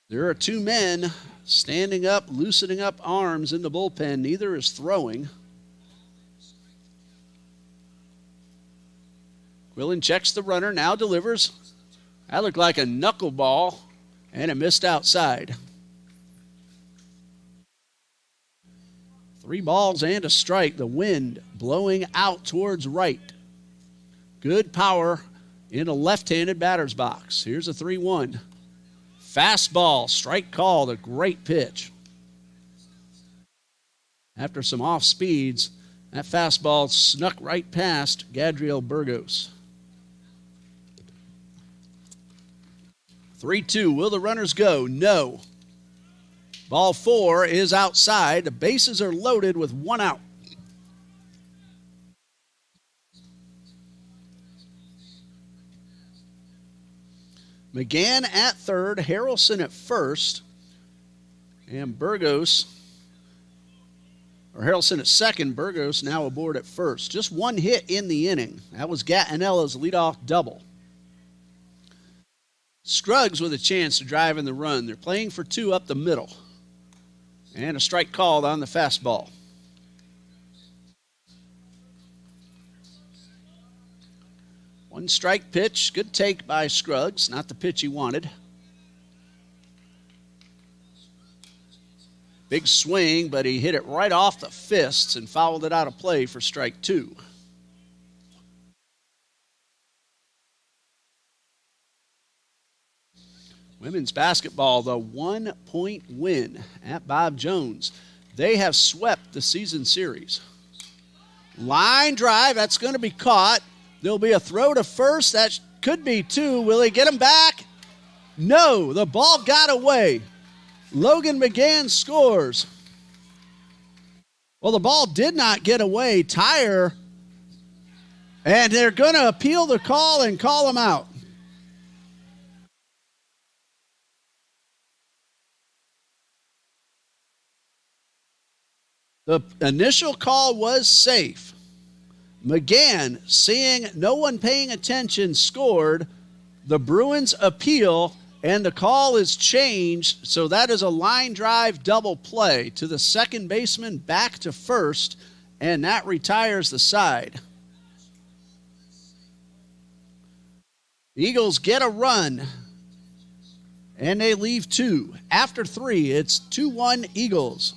There are 2 men standing up, loosening up arms in the bullpen. Neither is throwing. Quillen checks the runner, now delivers. That looked like a knuckleball, and it missed outside. 3 balls and a strike. The wind blowing out towards right. Good power in a left-handed batter's box. Here's a 3-1. Fastball, strike called, a great pitch. After some off speeds, that fastball snuck right past Gadriel Burgos. 3-2, will the runners go? No. Ball 4 is outside. The bases are loaded with 1 out. McGann at third, Harrelson at first, and Harrelson at second, Burgos now aboard at first. Just 1 hit in the inning. That was Gattinella's leadoff double. Scruggs with a chance to drive in the run. They're playing for 2 up the middle. And a strike called on the fastball. One strike pitch, good take by Scruggs, not the pitch he wanted. Big swing, but he hit it right off the fists and fouled it out of play for strike 2. Women's basketball, the 1-point win at Bob Jones. They have swept the season series. Line drive, that's going to be caught. There'll be a throw to first. That could be 2. Will he get him back? No, the ball got away. Logan McGann scores. Well, the ball did not get away. Tyre, and they're going to appeal the call and call him out. The initial call was safe. McGann, seeing no one paying attention, scored. The Bruins appeal, and the call is changed, so that is a line drive double play to the second baseman back to first, and that retires the side. The Eagles get a run, and they leave 2. After 3, it's 2-1 Eagles.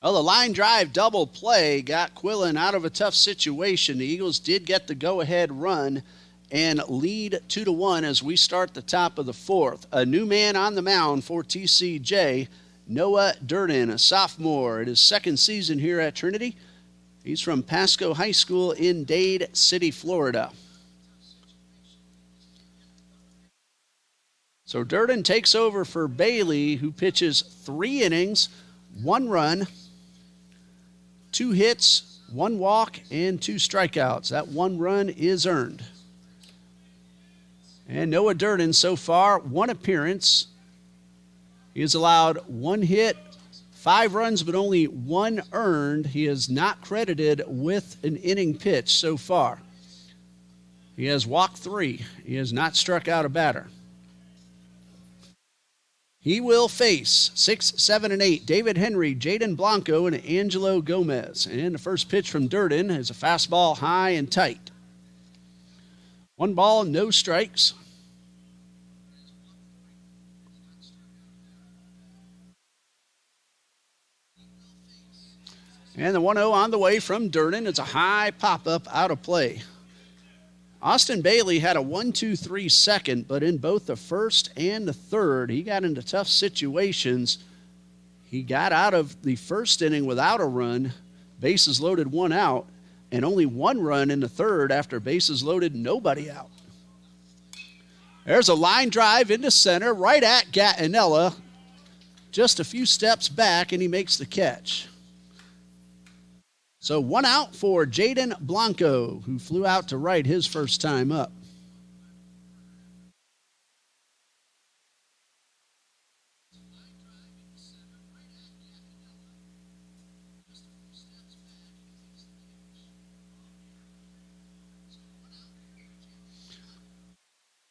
Well, the line drive double play got Quillen out of a tough situation. The Eagles did get the go-ahead run and lead 2-1 as we start the top of the 4th. A new man on the mound for TCJ, Noah Durden, a sophomore in his second season here at Trinity. He's from Pasco High School in Dade City, Florida. So Durden takes over for Bailey, who pitches 3 innings, 1 run, 2 hits, 1 walk, and 2 strikeouts. That 1 run is earned. And Noah Durden so far, 1 appearance. He has allowed 1 hit, 5 runs, but only 1 earned. He is not credited with an inning pitch so far. He has walked 3. He has not struck out a batter. He will face 6, 7, and 8, David Henry, Jaden Blanco, and Angelo Gomez. And the first pitch from Durden is a fastball high and tight. 1 ball, no strikes. And the 1-0 on the way from Durden. It's a high pop-up out of play. Austin Bailey had a 1-2-3 second, but in both the first and the third, he got into tough situations. He got out of the first inning without a run, bases loaded, 1 out, and only 1 run in the third after bases loaded, nobody out. There's a line drive into center, right at Gattinella, just a few steps back, and he makes the catch. So 1 out for Jaden Blanco, who flew out to right his first time up.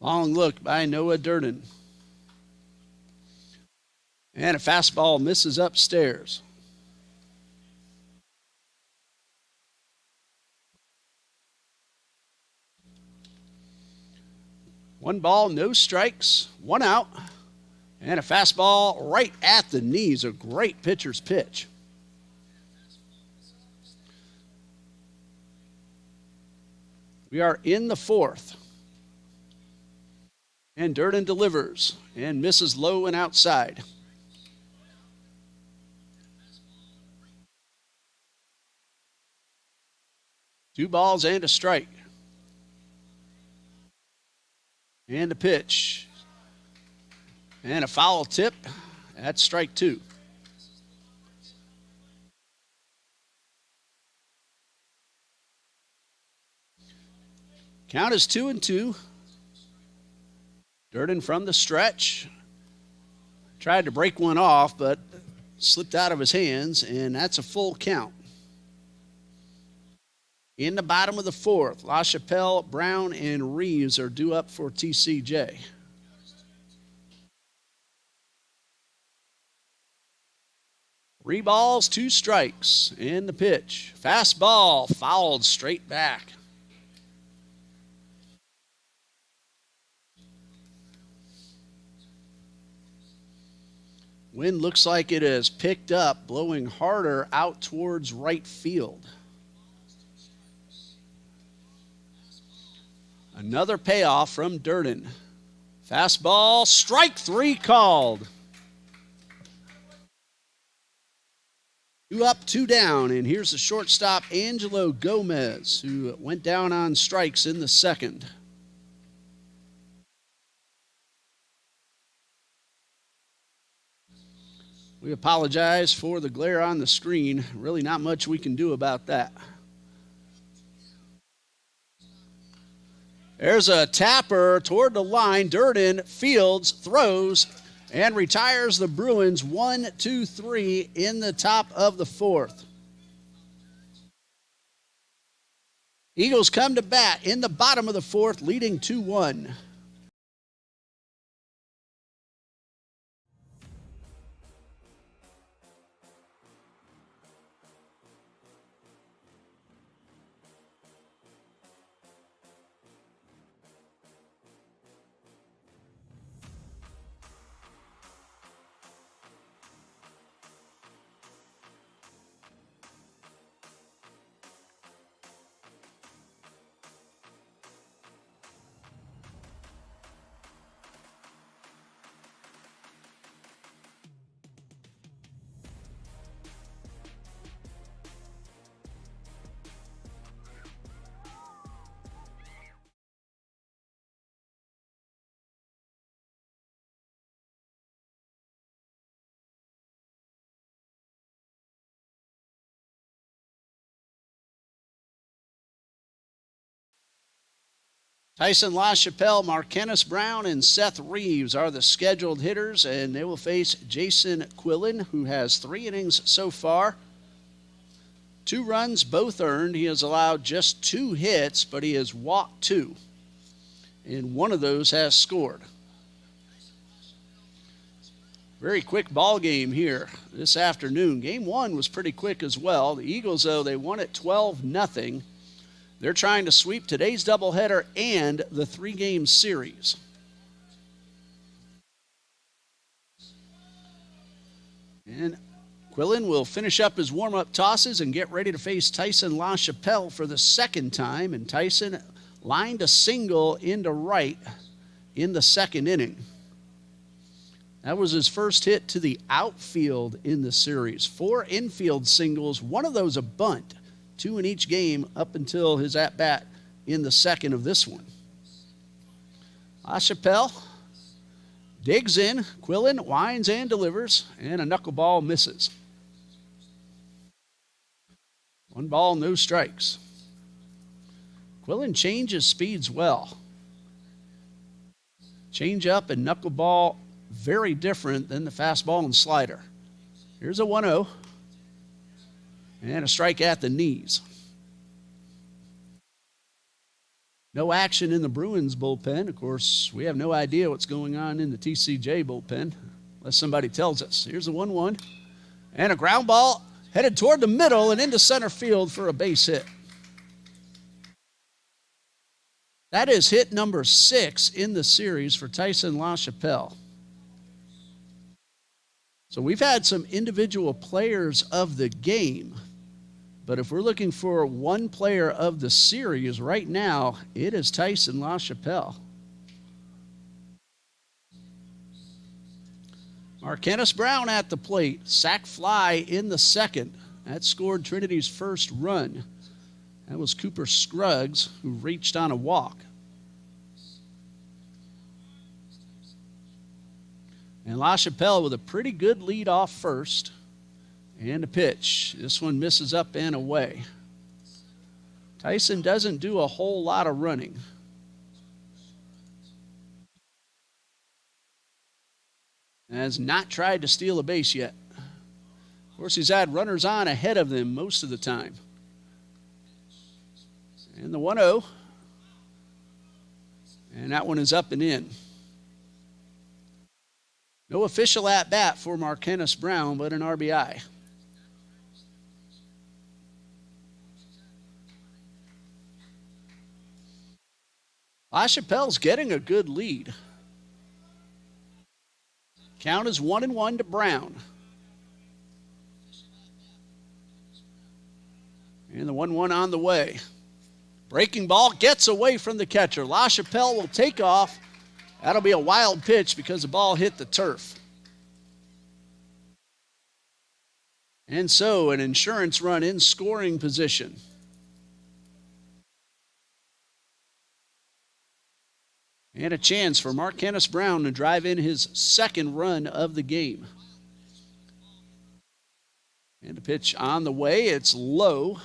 Long look by Noah Durden. And a fastball misses upstairs. One ball, no strikes, one out. And a fastball right at the knees. A great pitcher's pitch. We are in the fourth. And Durden delivers and misses low and outside. Two balls and a strike. And a pitch. And a foul tip. That's strike two. Count is 2-2. Durden from the stretch. Tried to break one off, but slipped out of his hands, and that's a full count. In the bottom of the fourth, LaChapelle, Brown, and Reeves are due up for TCJ. Three balls, two strikes, and the pitch. Fastball fouled straight back. Wind looks like it has picked up, blowing harder out towards right field. Another payoff from Durden. Fastball, strike three called. 2 up, 2 down, and here's the shortstop, Angelo Gomez, who went down on strikes in the second. We apologize for the glare on the screen. Really not much we can do about that. There's a tapper toward the line. Durden fields, throws, and retires the Bruins 1-2-3 in the top of the fourth. Eagles come to bat in the bottom of the fourth, leading 2-1. Tyson LaChapelle, Marquennis Brown, and Seth Reeves are the scheduled hitters, and they will face Jason Quillen, who has 3 innings so far. 2 runs, both earned. He has allowed just 2 hits, but he has walked 2, and one of those has scored. Very quick ball game here this afternoon. Game 1 was pretty quick as well. The Eagles, though, they won it 12-0. They're trying to sweep today's doubleheader and the 3-game series. And Quillen will finish up his warm-up tosses and get ready to face Tyson LaChapelle for the second time. And Tyson lined a single into right in the second inning. That was his first hit to the outfield in the series. 4 infield singles, one of those a bunt. 2 in each game up until his at-bat in the second of this one. LaChapelle digs in. Quillen winds and delivers, and a knuckleball misses. 1 ball, no strikes. Quillen changes speeds well. Change up and knuckleball, very different than the fastball and slider. Here's a 1-0. And a strike at the knees. No action in the Bruins bullpen. Of course, we have no idea what's going on in the TCJ bullpen unless somebody tells us. Here's the 1-1. And a ground ball headed toward the middle and into center field for a base hit. That is hit number 6 in the series for Tyson LaChapelle. So we've had some individual players of the game, but if we're looking for one player of the series right now, it is Tyson LaChapelle. Marquennis Brown at the plate. Sac fly in the second. That scored Trinity's first run. That was Cooper Scruggs, who reached on a walk. And LaChapelle with a pretty good lead off first. And a pitch. This one misses up and away. Tyson doesn't do a whole lot of running. Has not tried to steal a base yet. Of course, he's had runners on ahead of them most of the time. And the 1-0. And that one is up and in. No official at-bat for Marquennis Brown, but an RBI. LaChapelle's getting a good lead. Count is 1-1 to Brown. And the 1-1 on the way. Breaking ball gets away from the catcher. LaChapelle will take off. That'll be a wild pitch because the ball hit the turf. And so an insurance run in scoring position. And a chance for Marquennis Brown to drive in his second run of the game. And a pitch on the way. It's low.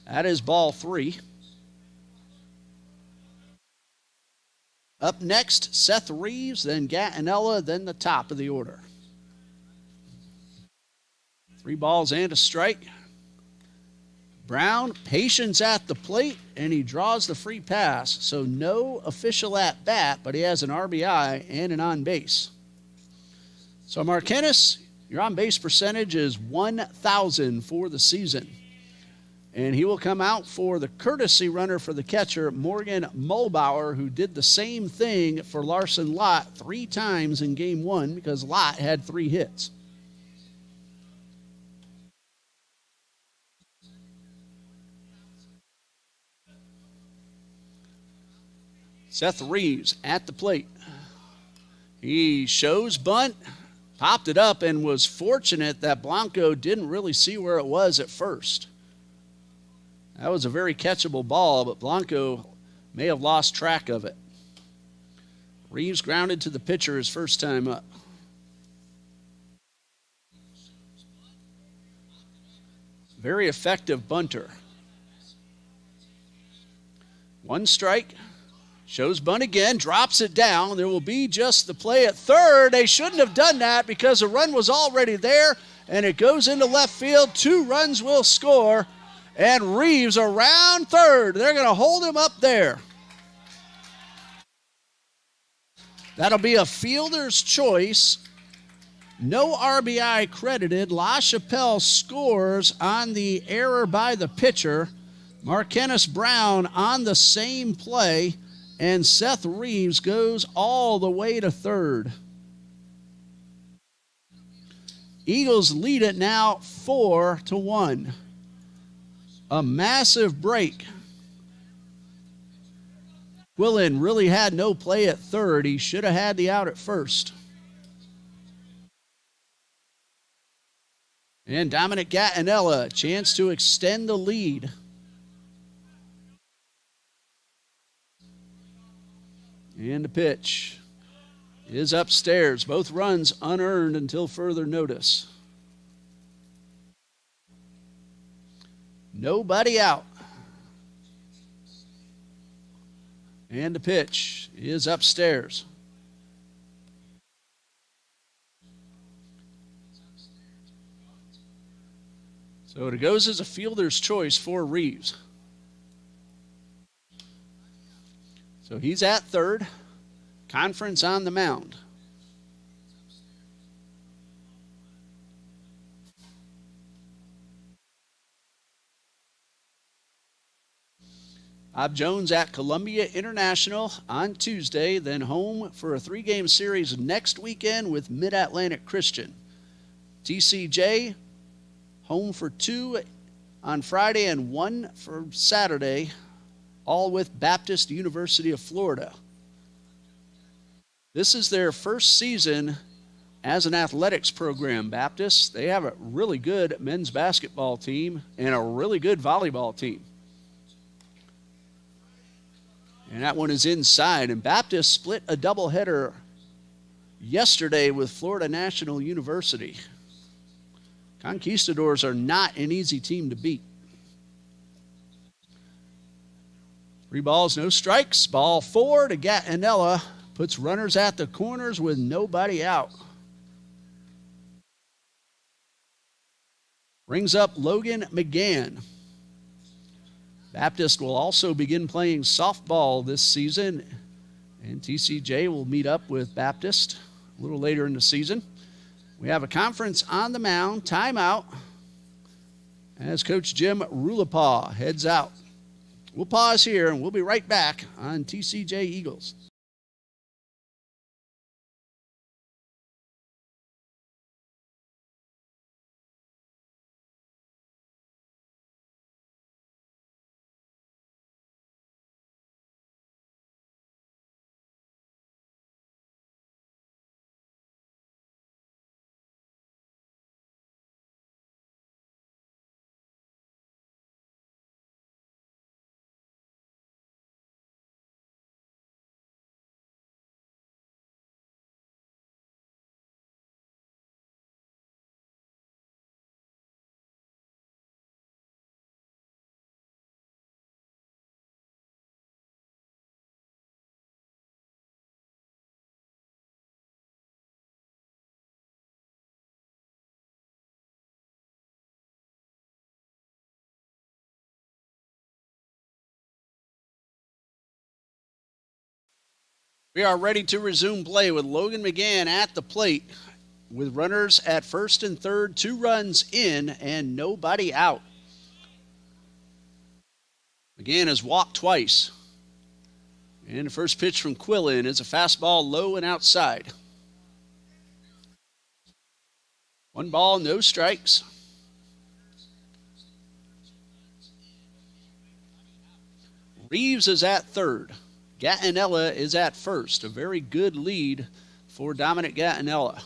That is ball 3. Up next, Seth Reeves, then Gattinella, then the top of the order. 3 balls and a strike. Brown, patience at the plate, and he draws the free pass. So no official at-bat, but he has an RBI and an on-base. So Marquennis, your on-base percentage is 1,000 for the season. And he will come out for the courtesy runner for the catcher, Morgan Mulbauer, who did the same thing for Larson Lott 3 times in Game 1 because Lott had 3 hits. Seth Reeves at the plate. He shows bunt, popped it up, and was fortunate that Blanco didn't really see where it was at first. That was a very catchable ball, but Blanco may have lost track of it. Reeves grounded to the pitcher his first time up. Very effective bunter. 1 strike. Shows bunt again, drops it down. There will be just the play at third. They shouldn't have done that because the run was already there, and it goes into left field. 2 runs will score, and Reeves around third. They're going to hold him up there. That'll be a fielder's choice. No RBI credited. LaChapelle scores on the error by the pitcher. Marquennis Brown on the same play. And Seth Reeves goes all the way to third. Eagles lead it now 4-1. A massive break. Quillen really had no play at third. He should have had the out at first. And Dominic Gattinella, a chance to extend the lead. And the pitch is upstairs. Both runs unearned until further notice. Nobody out. And the pitch is upstairs. So it goes as a fielder's choice for Reeves. So he's at third. Conference on the mound. Bob Jones at Columbia International on Tuesday, then home for a 3-game series next weekend with Mid-Atlantic Christian. TCJ home for 2 on Friday and 1 for Saturday, all with Baptist University of Florida. This is their first season as an athletics program, Baptist. They have a really good men's basketball team and a really good volleyball team. And that one is inside. And Baptist split a doubleheader yesterday with Florida National University. Conquistadors are not an easy team to beat. 3 balls, no strikes. Ball 4 to Gatinella. Puts runners at the corners with nobody out. Brings up Logan McGann. Baptist will also begin playing softball this season, and TCJ will meet up with Baptist a little later in the season. We have a conference on the mound, timeout, as Coach Jim Rulapaw heads out. We'll pause here, and we'll be right back on TCJ Eagles. We are ready to resume play with Logan McGann at the plate with runners at first and third, 2 runs in and nobody out. McGann has walked twice. And the first pitch from Quillen is a fastball low and outside. 1 ball, no strikes. Reeves is at third. Gatinella is at first. A very good lead for Dominic Gatinella.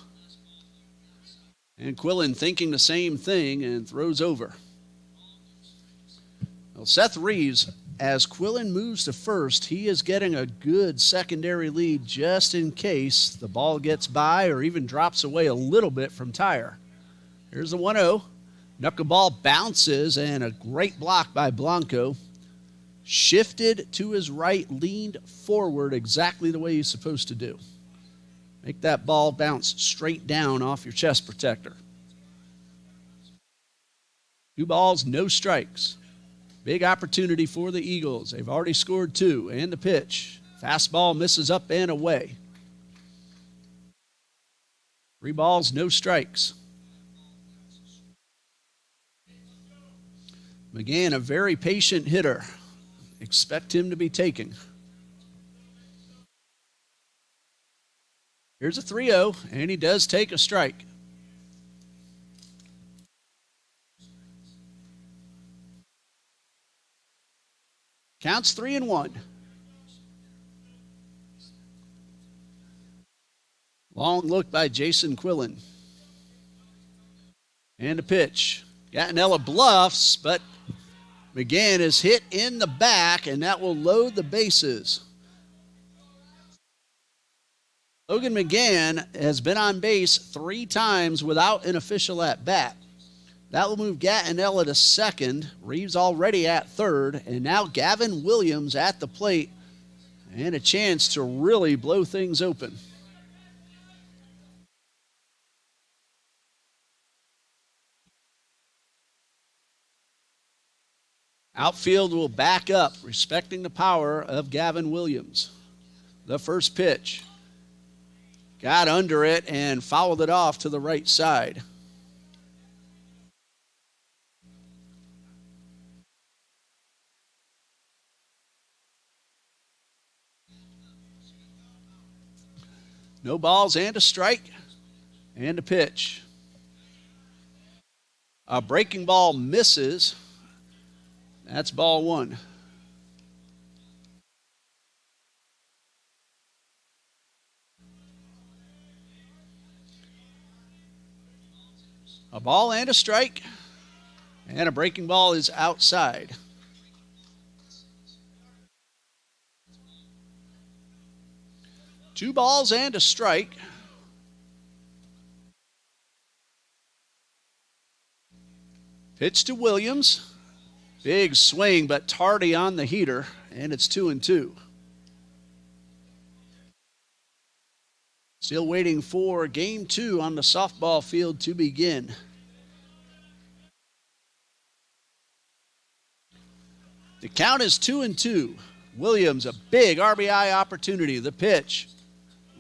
And Quillen thinking the same thing and throws over. Well, Seth Reeves, as Quillen moves to first, he is getting a good secondary lead just in case the ball gets by or even drops away a little bit from Tyre. Here's the 1-0. Knuckleball bounces and a great block by Blanco. Shifted to his right, leaned forward exactly the way he's supposed to do. Make that ball bounce straight down off your chest protector. 2 balls, no strikes. Big opportunity for the Eagles. They've already scored 2. And the pitch. Fastball misses up and away. 3 balls, no strikes. McGann, a very patient hitter. Expect him to be taking. Here's a 3-0, and he does take a strike. Counts 3-1. Long look by Jason Quillen. And a pitch. Gatinella bluffs, but McGann is hit in the back, and that will load the bases. Logan McGann has been on base 3 times without an official at-bat. That will move Gatinella to second. Reeves already at third, and now Gavin Williams at the plate, and a chance to really blow things open. Outfield will back up, respecting the power of Gavin Williams. The first pitch. Got under it and fouled it off to the right side. No balls and a strike and a pitch. A breaking ball misses. That's ball one. A ball and a strike. And a breaking ball is outside. Two balls and a strike. Pitch to Williams. Big swing, but tardy on the heater, and it's 2-2. Still waiting for game two on the softball field to begin. The count is 2-2. Williams, a big RBI opportunity. The pitch,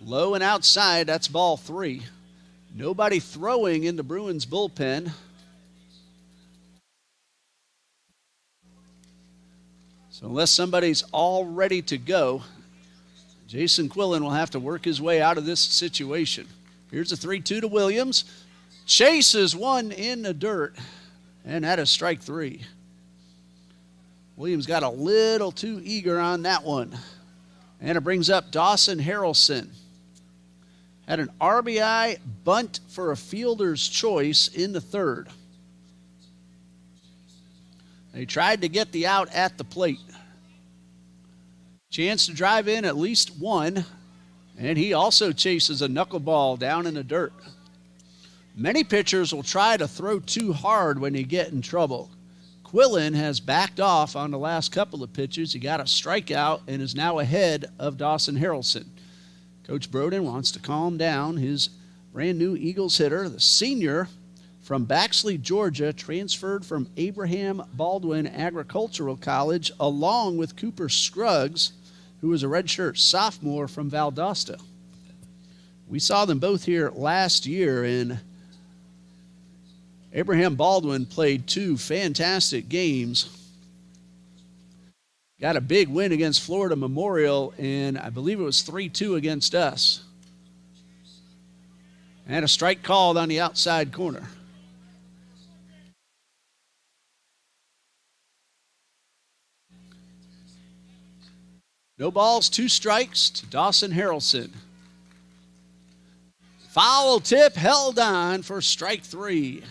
low and outside. That's ball three. Nobody throwing in the Bruins bullpen. So unless somebody's all ready to go, Jason Quillen will have to work his way out of this situation. Here's a 3-2 to Williams. Chases one in the dirt, and that is strike three. Williams got a little too eager on that one. And it brings up Dawson Harrelson. Had an RBI bunt for a fielder's choice in the third. They tried to get the out at the plate. Chance to drive in at least one, and he also chases a knuckleball down in the dirt. Many pitchers will try to throw too hard when they get in trouble. Quillen has backed off on the last couple of pitches. He got a strikeout and is now ahead of Dawson Harrelson. Coach Broden wants to calm down his brand new Eagles hitter, the senior from Baxley, Georgia, transferred from Abraham Baldwin Agricultural College, along with Cooper Scruggs, who was a redshirt sophomore from Valdosta. We saw them both here last year, and Abraham Baldwin played two fantastic games. Got a big win against Florida Memorial, and I believe it was 3-2 against us. And a strike called on the outside corner. No balls, two strikes to Dawson Harrelson. Foul tip held on for strike three.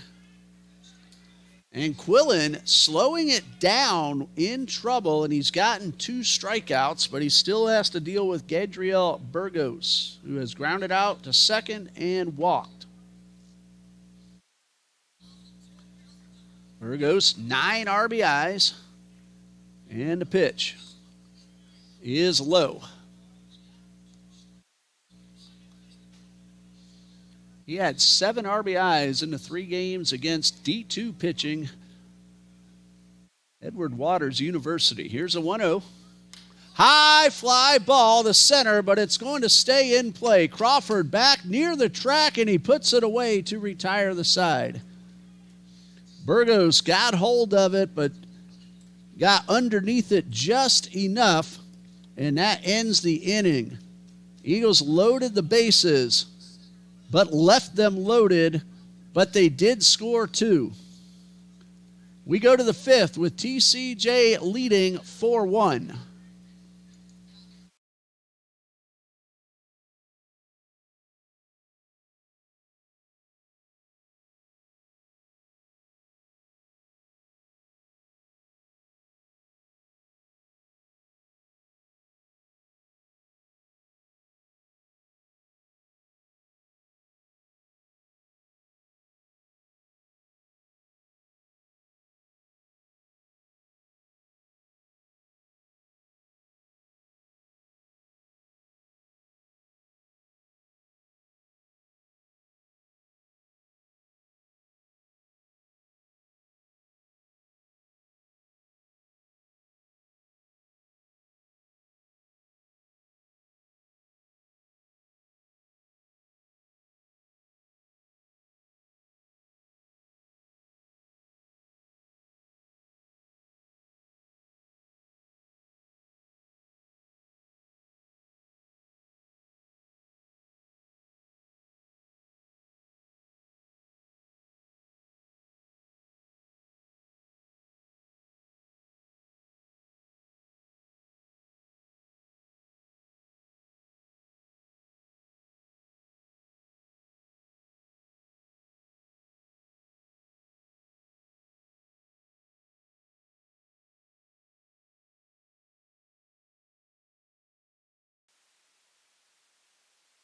And Quillen slowing it down in trouble, and he's gotten two strikeouts, but he still has to deal with Gadriel Burgos, who has grounded out to second and walked. Burgos, 9 RBIs, and the pitch is low. He had 7 RBIs in the 3 games against D2 pitching, Edward Waters University. Here's a 1-0. High fly ball to center, but it's going to stay in play. Crawford back near the track, and he puts it away to retire the side. Burgos got hold of it, but got underneath it just enough, and that ends the inning. Eagles loaded the bases, but left them loaded, but they did score 2. We go to the 5th with TCJ leading 4-1.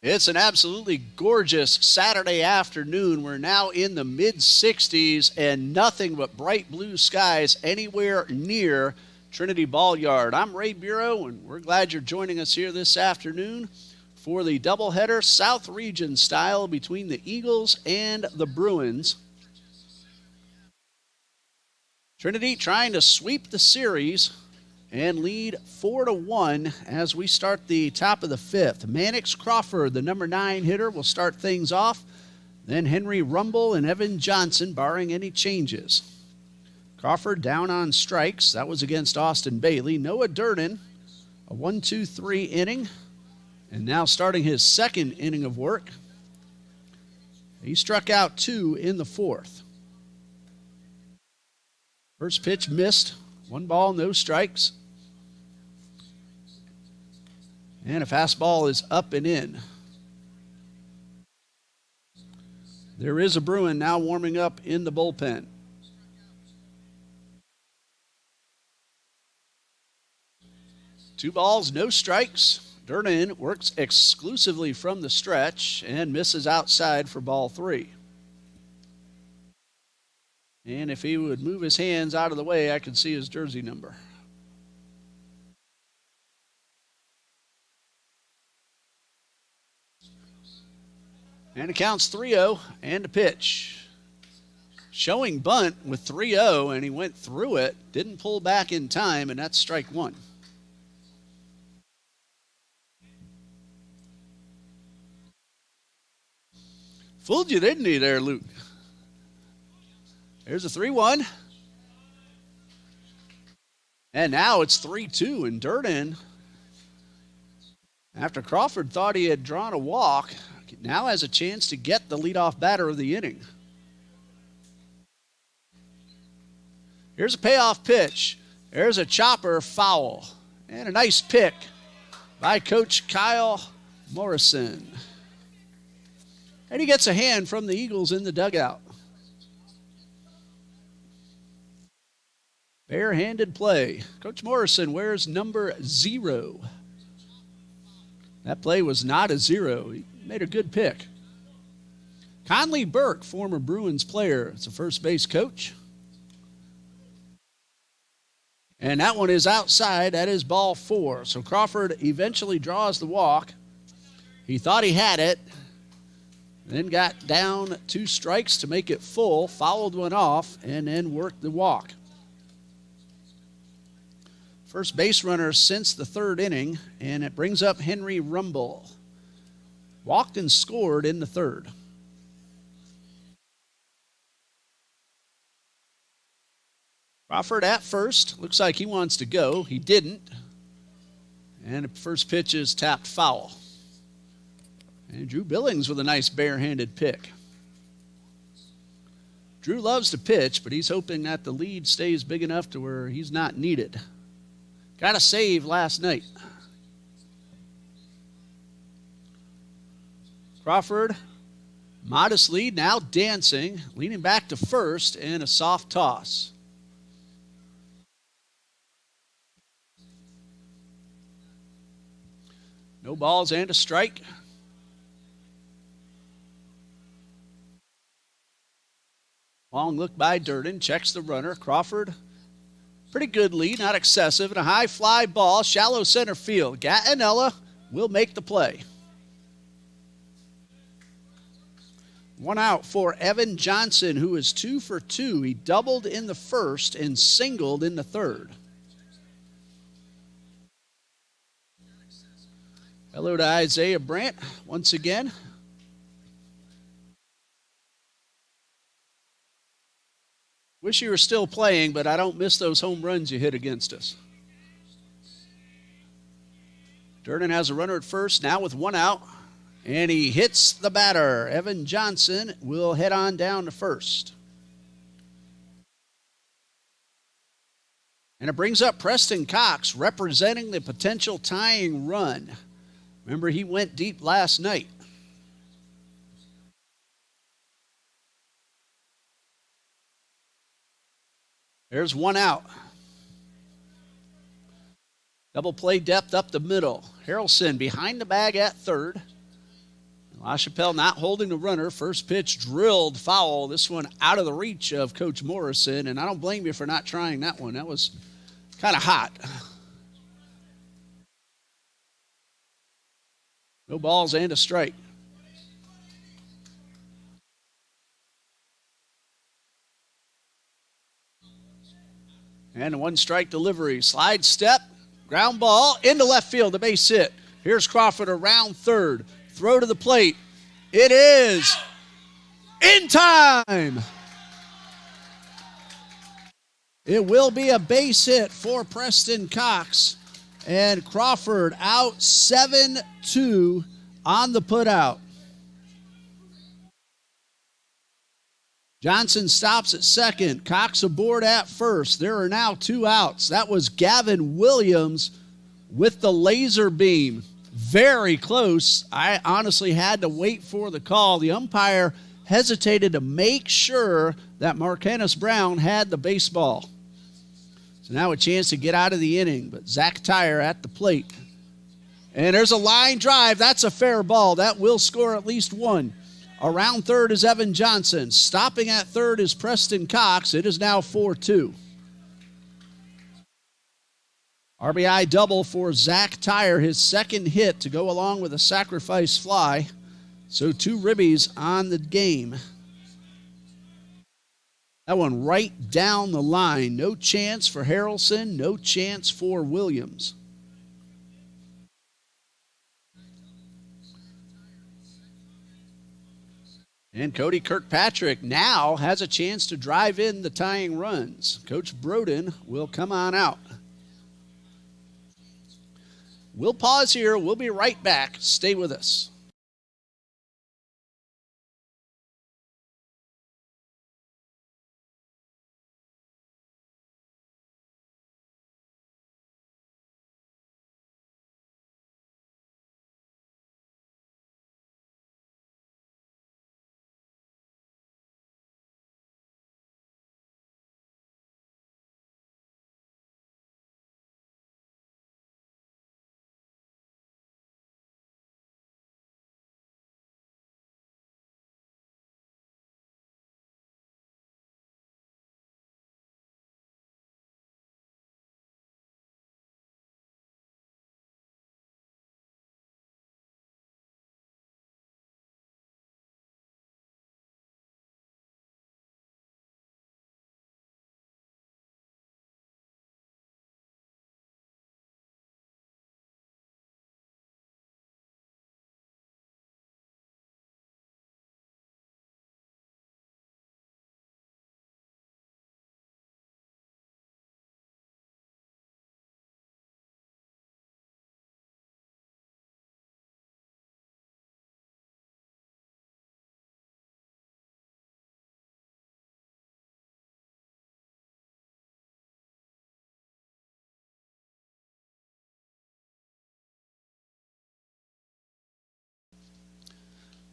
It's an absolutely gorgeous Saturday afternoon. We're now in the mid-60s and nothing but bright blue skies anywhere near Trinity Ball Yard. I'm Ray Bureau, and we're glad you're joining us here this afternoon for the doubleheader South Region style between the Eagles and the Bruins. Trinity trying to sweep the series and lead 4-1 as we start the top of the fifth. Mannix Crawford, the number 9 hitter, will start things off. Then Henry Rumble and Evan Johnson, barring any changes. Crawford down on strikes. That was against Austin Bailey. Noah Durden, a 1-2-3 inning. And now starting his second inning of work. He struck out 2 in the fourth. First pitch missed. 1 ball, no strikes. And a fastball is up and in. There is a Bruin now warming up in the bullpen. Two balls, no strikes. Durden works exclusively from the stretch and misses outside for ball 3. And if he would move his hands out of the way, I could see his jersey number. And it counts 3-0 and a pitch. Showing bunt with 3-0, and he went through it, didn't pull back in time, and that's strike 1. Fooled you, didn't he there, Luke? There's a 3-1. And now it's 3-2, and Durden, after Crawford thought he had drawn a walk, now has a chance to get the leadoff batter of the inning. Here's a payoff pitch. There's a chopper, foul. And a nice pick by Coach Kyle Morrison. And he gets a hand from the Eagles in the dugout. Bare-handed play. Coach Morrison wears number 0. That play was not a 0. He made a good pick. Conley Burke, former Bruins player, is a first base coach. And that one is outside. That is ball 4. So Crawford eventually draws the walk. He thought he had it. Then got down 2 strikes to make it full, fouled one off, and then worked the walk. First base runner since the 3rd inning, and it brings up Henry Rumble. Walked and scored in the 3rd. Crawford at first. Looks like he wants to go. He didn't. And the first pitch is tapped foul. And Drew Billings with a nice barehanded pick. Drew loves to pitch, but he's hoping that the lead stays big enough to where he's not needed. Got a save last night. Crawford, modest lead, now dancing, leaning back to first, and a soft toss. No balls and a strike. Long look by Durden, checks the runner. Crawford, pretty good lead, not excessive, and a high fly ball, shallow center field. Gattinella will make the play. 1 out for Evan Johnson, who is 2 for 2. He doubled in the first and singled in the 3rd. Hello to Isaiah Brandt once again. Wish you were still playing, but I don't miss those home runs you hit against us. Durden has a runner at first, now with 1 out. And he hits the batter. Evan Johnson will head on down to first. And it brings up Preston Cox, representing the potential tying run. Remember, he went deep last night. There's 1 out. Double play depth up the middle. Harrelson behind the bag at third. LaChapelle not holding the runner. First pitch drilled foul. This one out of the reach of Coach Morrison, and I don't blame you for not trying that one. That was kind of hot. No balls and a strike. And a one-strike delivery. Slide step, ground ball, into left field, a base hit. Here's Crawford around third. Throw to the plate. It is in time. It will be a base hit for Preston Cox. And Crawford out 7-2 on the putout. Johnson stops at second. Cox aboard at first. There are now 2 outs. That was Gavin Williams with the laser beam. Very close. I honestly had to wait for the call. The umpire hesitated to make sure that Marquennis Brown had the baseball. So now a chance to get out of the inning, but Zach Tyre at the plate. And there's a line drive. That's a fair ball. That will score at least one. Around third is Evan Johnson. Stopping at third is Preston Cox. It is now 4-2. RBI double for Zach Tyre, his second hit to go along with a sacrifice fly. So 2 ribbies on the game. That one right down the line. No chance for Harrelson, no chance for Williams. And Cody Kirkpatrick now has a chance to drive in the tying runs. Coach Broden will come on out. We'll pause here. We'll be right back. Stay with us.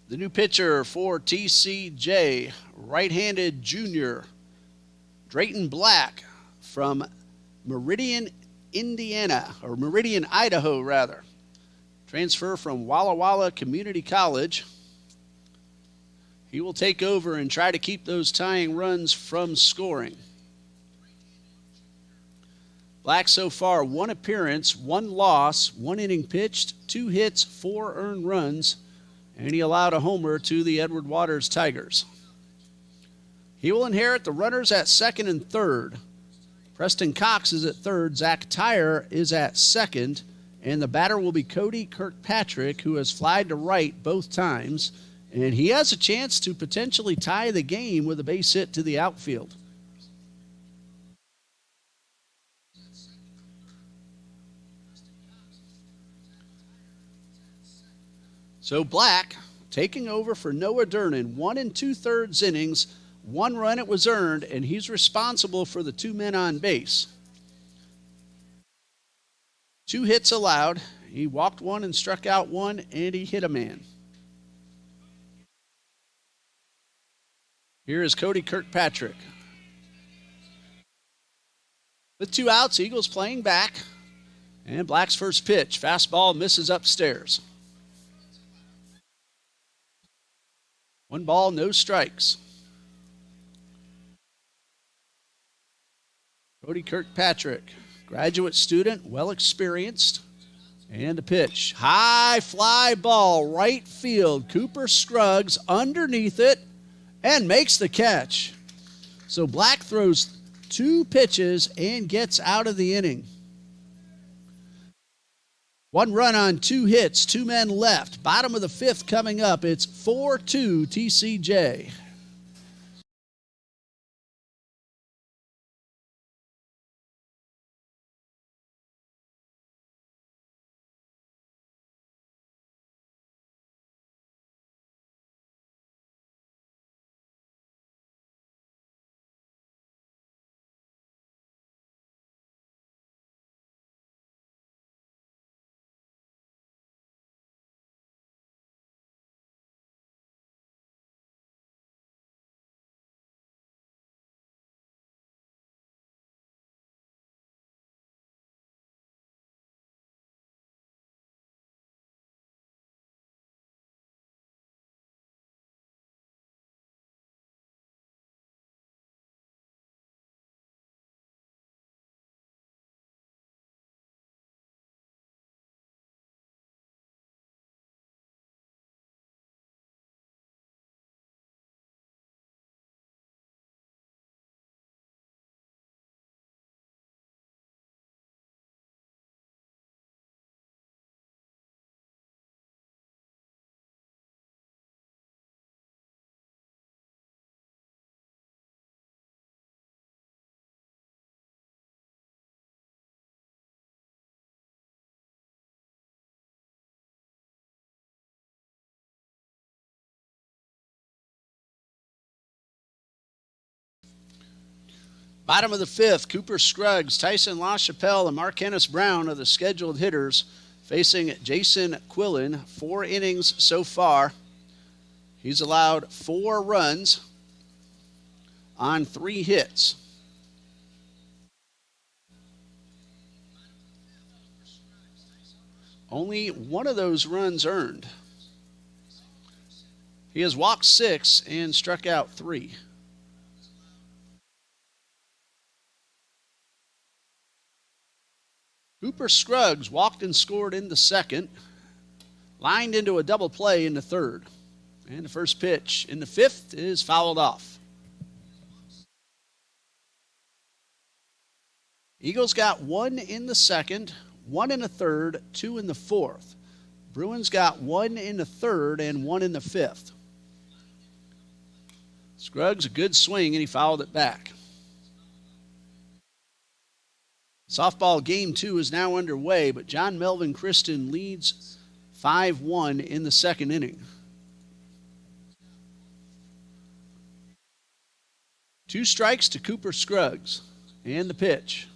The new pitcher for TCJ, right-handed junior, Drayton Black from Meridian, Idaho, rather. Transfer from Walla Walla Community College. He will take over and try to keep those tying runs from scoring. Black so far, 1 appearance, 1 loss, 1 inning pitched, 2 hits, 4 earned runs, and he allowed a homer to the Edward Waters Tigers. He will inherit the runners at second and third. Preston Cox is at third. Zach Tyre is at second. And the batter will be Cody Kirkpatrick, who has flied to right both times. And he has a chance to potentially tie the game with a base hit to the outfield. So Black taking over for Noah Durnan, 1 2/3 innings, 1 run it was earned, and he's responsible for the 2 men on base. 2 hits allowed. He walked 1 and struck out 1, and he hit a man. Here is Cody Kirkpatrick. With 2 outs, Eagles playing back, and Black's first pitch. Fastball misses upstairs. 1 ball, no strikes. Cody Kirkpatrick, graduate student, well experienced. And a pitch. High fly ball, right field. Cooper Scruggs underneath it and makes the catch. So Black throws 2 pitches and gets out of the inning. 1 run on 2 hits, 2 men left. Bottom of the 5th coming up. It's 4-2 TCJ. Bottom of the 5th, Cooper Scruggs, Tyson LaChapelle, and Mark-Ennis Brown are the scheduled hitters facing Jason Quillen. 4 innings so far. He's allowed 4 runs on 3 hits. Only 1 of those runs earned. He has walked 6 and struck out 3. Cooper Scruggs walked and scored in the 2nd, lined into a double play in the 3rd. And the first pitch in the 5th is fouled off. Eagles got 1 in the 2nd, 1 in the 3rd, 2 in the 4th. Bruins got 1 in the 3rd and 1 in the 5th. Scruggs, a good swing, and he fouled it back. Softball game 2 is now underway, but John Melvin Christen leads 5-1 in the 2nd inning. 2 strikes to Cooper Scruggs. And the pitch.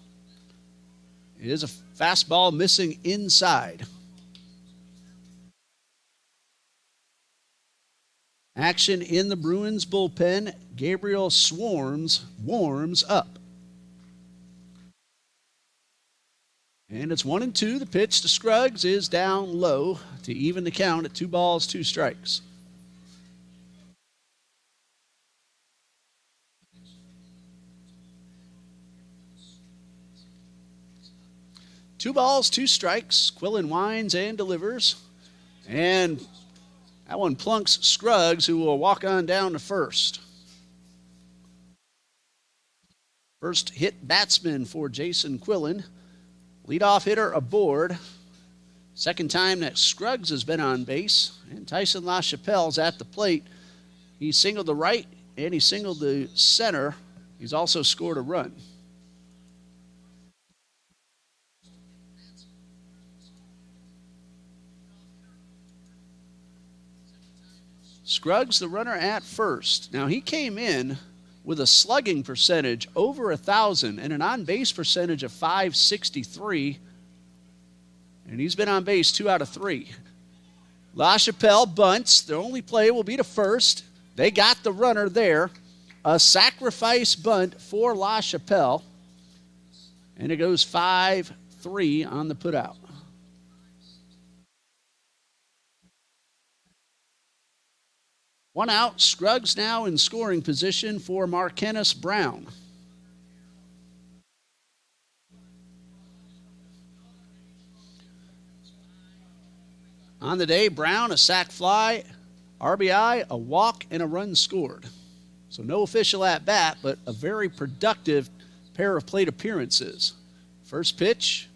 It is a fastball missing inside. Action in the Bruins bullpen. Gabriel Swarms warms up. And it's 1-2. The pitch to Scruggs is down low to even the count at 2 balls, 2 strikes. Two balls, 2 strikes. Quillen winds and delivers. And that one plunks Scruggs, who will walk on down to first. First hit batsman for Jason Quillen. Leadoff hitter aboard. Second time that Scruggs has been on base. And Tyson LaChapelle's at the plate. He singled the right and he singled the center. He's also scored a run. Scruggs, the runner at first. Now, he came in with a slugging percentage over 1,000 and an on-base percentage of .563. And he's been on base 2 out of 3. LaChapelle bunts. The only play will be to first. They got the runner there. A sacrifice bunt for LaChapelle. And it goes 5-3 on the putout. One out. Scruggs now in scoring position for Markennis Brown. On the day, Brown, a sac fly, RBI, a walk, and a run scored. So no official at bat, but a very productive pair of plate appearances. First pitch,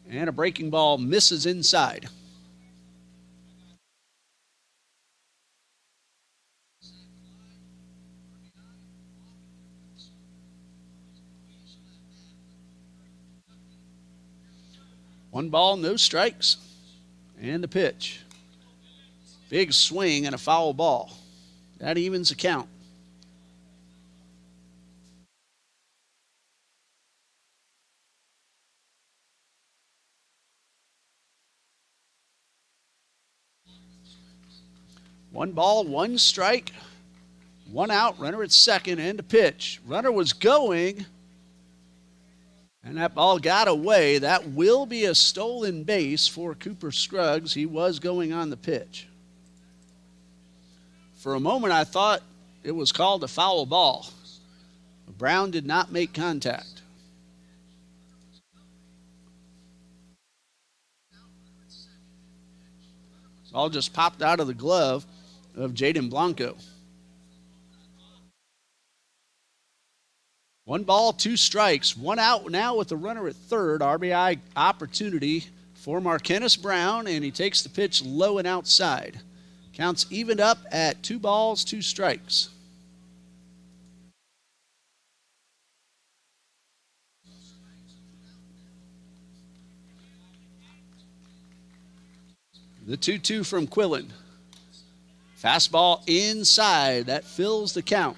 and a breaking ball misses inside. One ball, no strikes. And the pitch. Big swing and a foul ball. That evens the count. One ball, one strike, one out, runner at second, and a pitch. Runner was going, and that ball got away. That will be a stolen base for Cooper Scruggs. He was going on the pitch. For a moment, I thought it was called a foul ball. Brown did not make contact. Ball just popped out of the glove of Jaden Blanco. One ball, two strikes, one out now with the runner at third. RBI opportunity for Markennis Brown, and he takes the pitch low and outside. Counts evened up at 2 balls, 2 strikes. The 2-2 from Quillen. Fastball inside. That fills the count.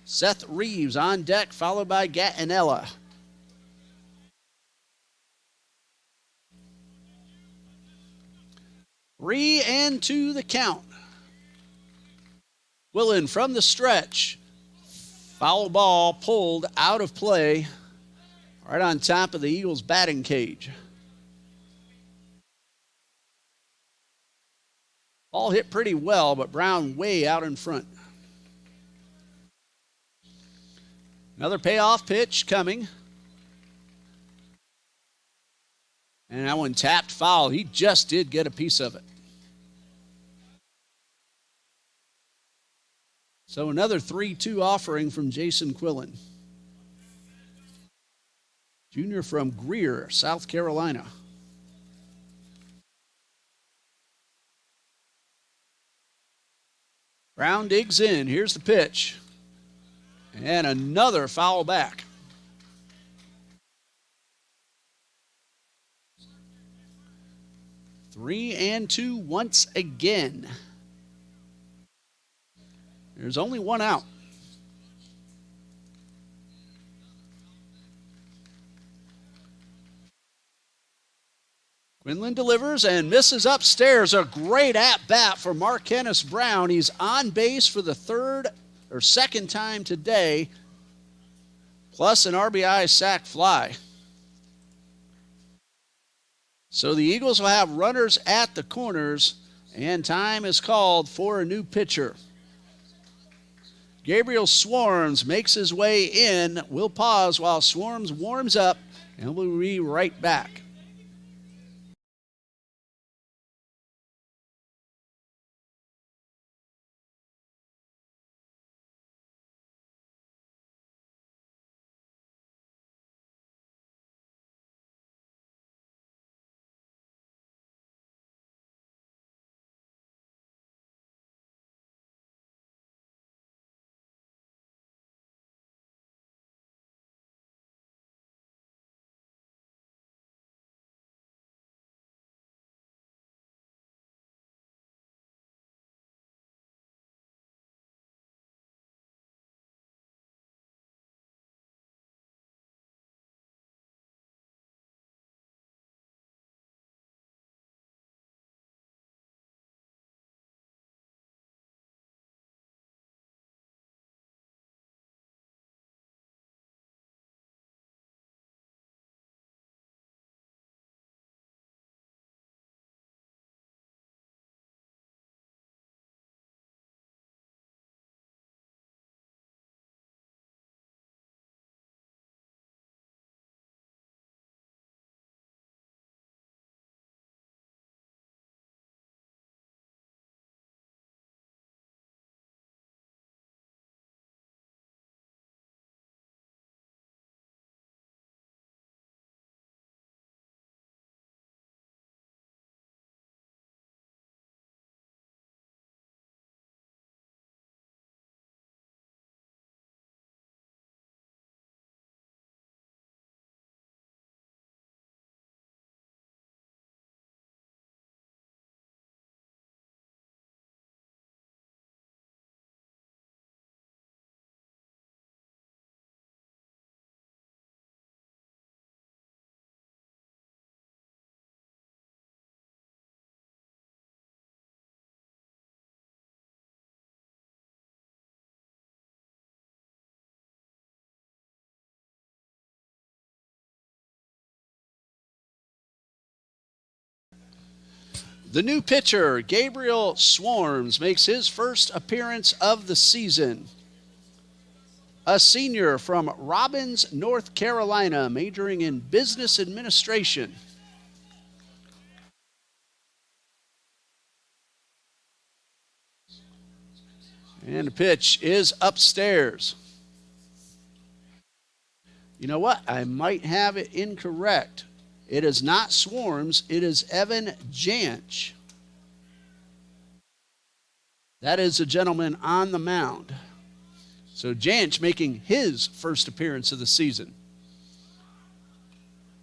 Seth Reeves on deck, followed by Gattinella. Three and two the count. Quillen from the stretch. Foul ball pulled out of play right on top of the Eagles' batting cage. Ball hit pretty well, but Brown way out in front. Another payoff pitch coming. And that one tapped foul. He just did get a piece of it. So another 3-2 offering from Jason Quillen. Junior from Greer, South Carolina. Brown digs in. Here's the pitch. And another foul back. Three and two once again. There's only one out. Quinlan delivers and misses upstairs. A great at-bat for Markennis Brown. He's on base for the second time today, plus an RBI sac fly. So the Eagles will have runners at the corners, and time is called for a new pitcher. Gabriel Swarms makes his way in. We'll pause while Swarms warms up, and we'll be right back. The new pitcher, Gabriel Swarms, makes his first appearance of the season. A senior from Robbins, North Carolina, majoring in business administration. And the pitch is upstairs. You know what? I might have it incorrect. It is not Swarms. It is Evan Janch. That is the gentleman on the mound. So Janch making his first appearance of the season.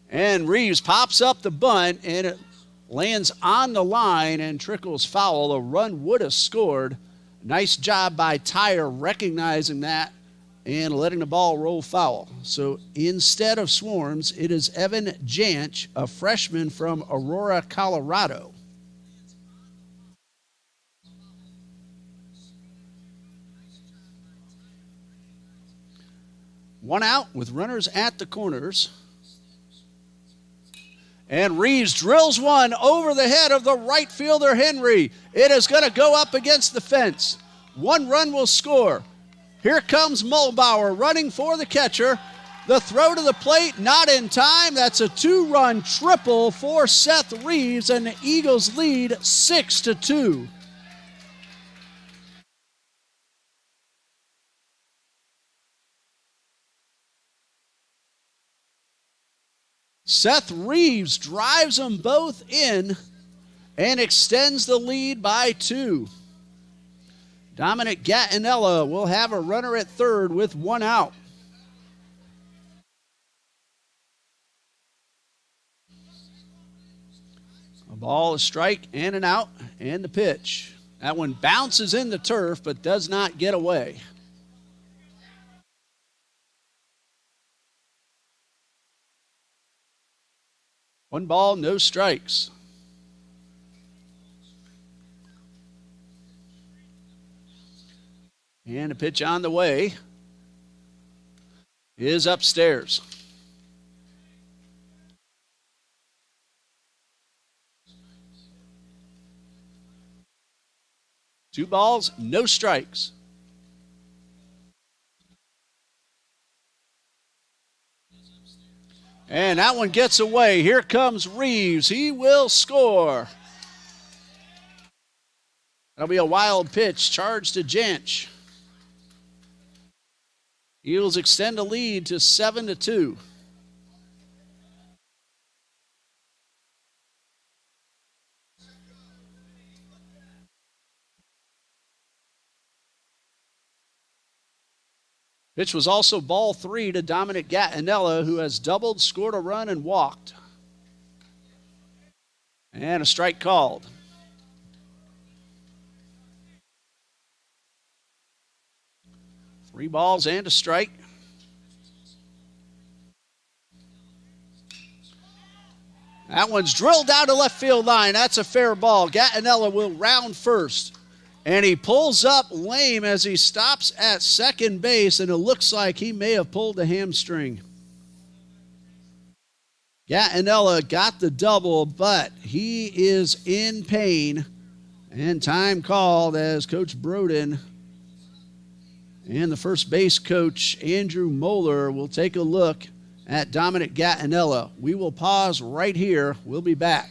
And Reeves pops up the bunt, and it lands on the line and trickles foul. A run would have scored. Nice job by Tyre recognizing that and letting the ball roll foul. So instead of Swarms, it is Evan Janch, a freshman from Aurora, Colorado. One out with runners at the corners. And Reeves drills one over the head of the right fielder, Henry. It is going to go up against the fence. One run will score. Here comes Mulbauer running for the catcher. The throw to the plate, not in time. That's a two-run triple for Seth Reeves, and the Eagles lead 6-2. Seth Reeves drives them both in and extends the lead by 2. Dominic Gattinella will have a runner at third with one out. A ball, a strike, and an out, and the pitch. That one bounces in the turf but does not get away. One ball, no strikes. And a pitch on the way is upstairs. Two balls, no strikes. And that one gets away. Here comes Reeves. He will score. That'll be a wild pitch. Charge to Janch. Eagles extend a lead to 7-2. Pitch was also ball 3 to Dominic Gattinella, who has doubled, scored a run, and walked. And a strike called. Three balls and a strike. That one's drilled down to left field line. That's a fair ball. Gattinella will round first. And he pulls up lame as he stops at second base, and it looks like he may have pulled a hamstring. Gattinella got the double, but he is in pain. And time called as Coach Broden and the first base coach, Andrew Moeller, will take a look at Dominic Gattinella. We will pause right here. We'll be back.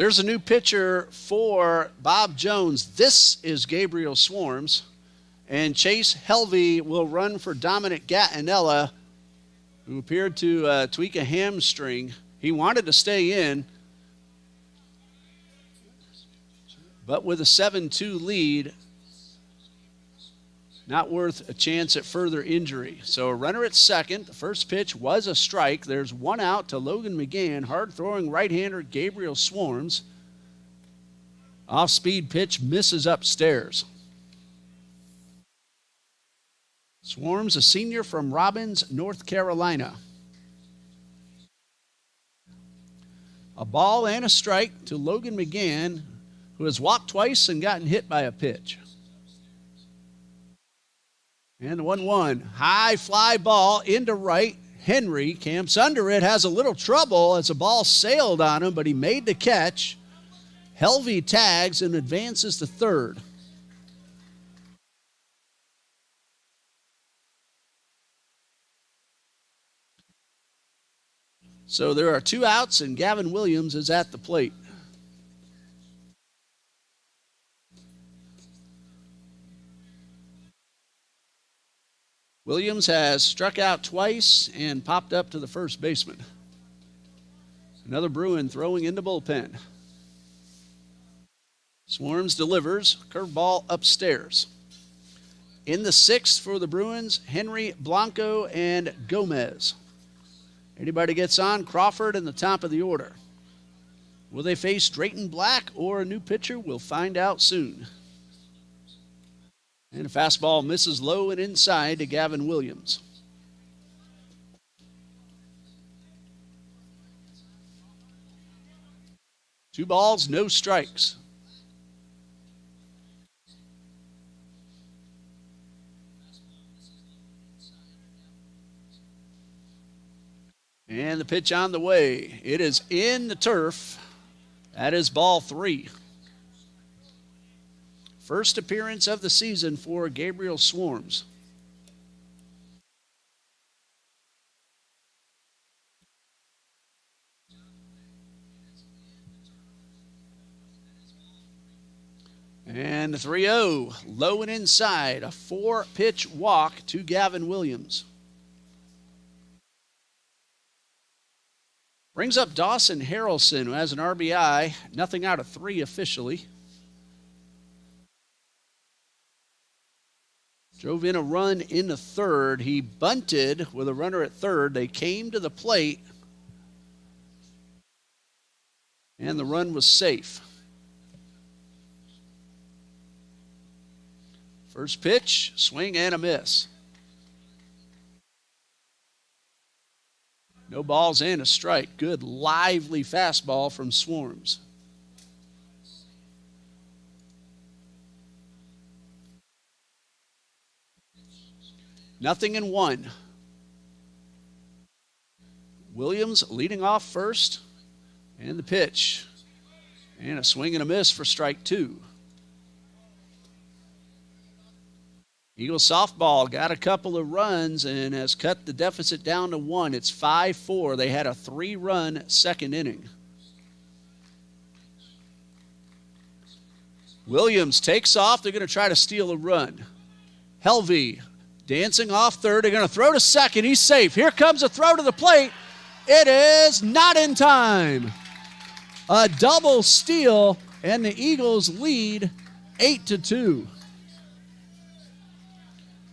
There's a new pitcher for Bob Jones. This is Gabriel Swarms. And Chase Helvey will run for Dominic Gattinella, who appeared to tweak a hamstring. He wanted to stay in, but with a 7-2 lead, not worth a chance at further injury. So a runner at second. The first pitch was a strike. There's one out to Logan McGann. Hard-throwing right-hander Gabriel Swarms. Off-speed pitch misses upstairs. Swarms, a senior from Robbins, North Carolina. A ball and a strike to Logan McGann, who has walked twice and gotten hit by a pitch. And the 1-1. High fly ball into right. Henry camps under it, has a little trouble as the ball sailed on him, but he made the catch. Helvey tags and advances to third. So there are two outs, and Gavin Williams is at the plate. Williams has struck out twice and popped up to the first baseman. Another Bruin throwing into bullpen. Swarms delivers, curveball upstairs. In the sixth for the Bruins, Henry, Blanco, and Gomez. Anybody gets on, Crawford in the top of the order. Will they face Drayton Black or a new pitcher? We'll find out soon. And a fastball misses low and inside to Gavin Williams. Two balls, no strikes. And the pitch on the way. It is in the turf. That is ball 3. First appearance of the season for Gabriel Swarms. And the 3-0, low and inside, a 4-pitch walk to Gavin Williams. Brings up Dawson Harrelson, who has an RBI, nothing out of 3 officially. Drove in a run in the third. He bunted with a runner at third. They came to the plate, and the run was safe. First pitch, swing and a miss. No balls and a strike. Good lively fastball from Swarms. Nothing in 1. Williams leading off first, and the pitch. And a swing and a miss for strike 2. Eagles softball got a couple of runs and has cut the deficit down to 1. It's 5-4. They had a 3-run second inning. Williams takes off. They're going to try to steal a run. Helvey dancing off third. They're going to throw to second. He's safe. Here comes a throw to the plate. It is not in time. A double steal, and the Eagles lead 8-2.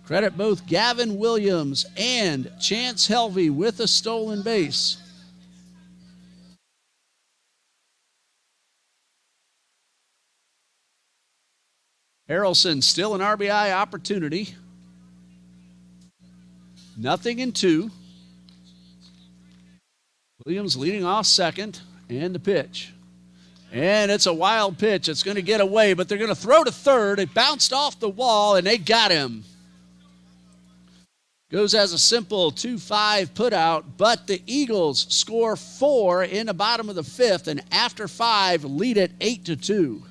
Credit both Gavin Williams and Chance Helvey with a stolen base. Harrelson still an RBI opportunity. Nothing in 2. Williams leading off second, and the pitch. And it's a wild pitch. It's going to get away, but they're going to throw to third. It bounced off the wall, and they got him. Goes as a simple 2-5 putout, but the Eagles score 4 in the bottom of the 5th, and after 5, lead it 8-2.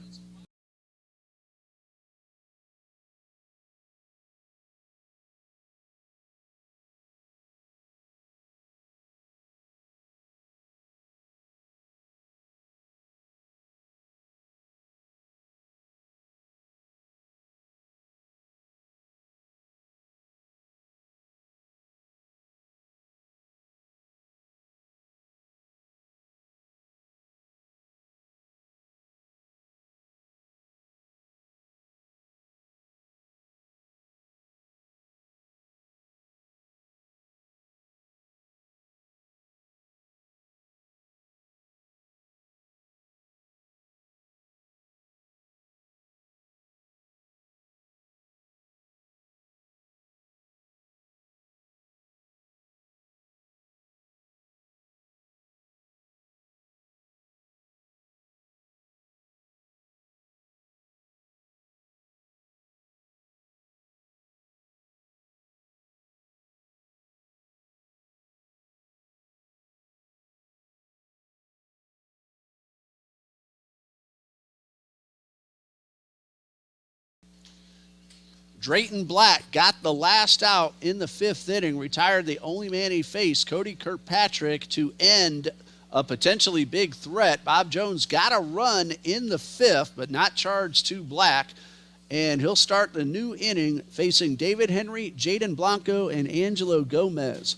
Drayton Black got the last out in the 5th inning, retired the only man he faced, Cody Kirkpatrick, to end a potentially big threat. Bob Jones got a run in the 5th, but not charged to Black. And he'll start the new inning facing David Henry, Jaden Blanco, and Angelo Gomez.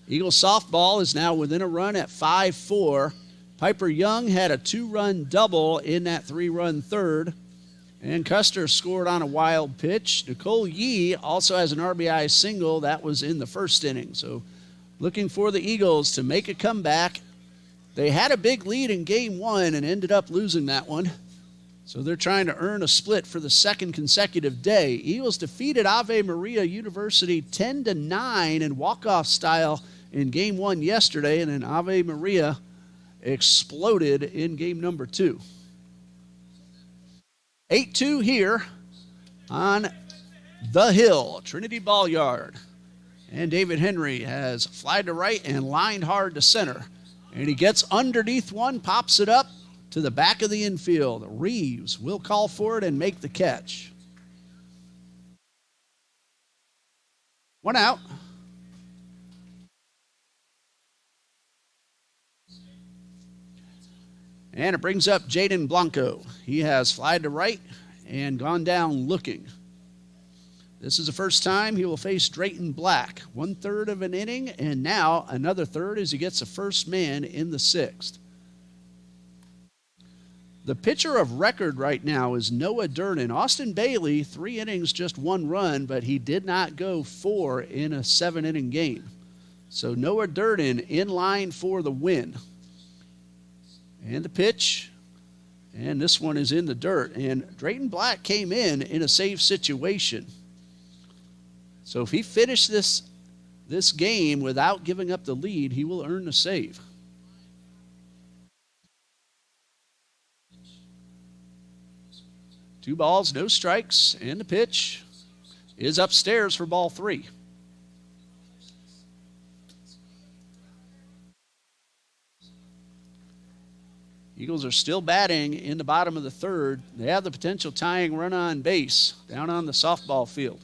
Eagles softball is now within a run at 5-4. Piper Young had a 2-run double in that 3-run third. And Custer scored on a wild pitch. Nicole Yee also has an RBI single. That was in the 1st inning. So looking for the Eagles to make a comeback. They had a big lead in game 1 and ended up losing that one. So they're trying to earn a split for the 2nd consecutive day. Eagles defeated Ave Maria University 10-9 in walk-off style in game 1 yesterday, and then Ave Maria exploded in game number 2. 8-2 here on the Hill, Trinity Ball Yard. And David Henry has flied to right and lined hard to center. And he gets underneath one, pops it up to the back of the infield. Reeves will call for it and make the catch. 1 out. And it brings up Jaden Blanco. He has flied to right and gone down looking. This is the first time he will face Drayton Black. 1/3 of an inning, and now another third as he gets the first man in the 6th. The pitcher of record right now is Noah Durden. Austin Bailey, 3 innings, just 1 run, but he did not go 4 in a 7-inning game. So Noah Durden in line for the win. And the pitch, and this one is in the dirt. And Drayton Black came in a save situation. So if he finished this game without giving up the lead, he will earn the save. Two balls, no strikes, and the pitch is upstairs for ball 3. Eagles are still batting in the bottom of the 3rd. They have the potential tying run on base down on the softball field.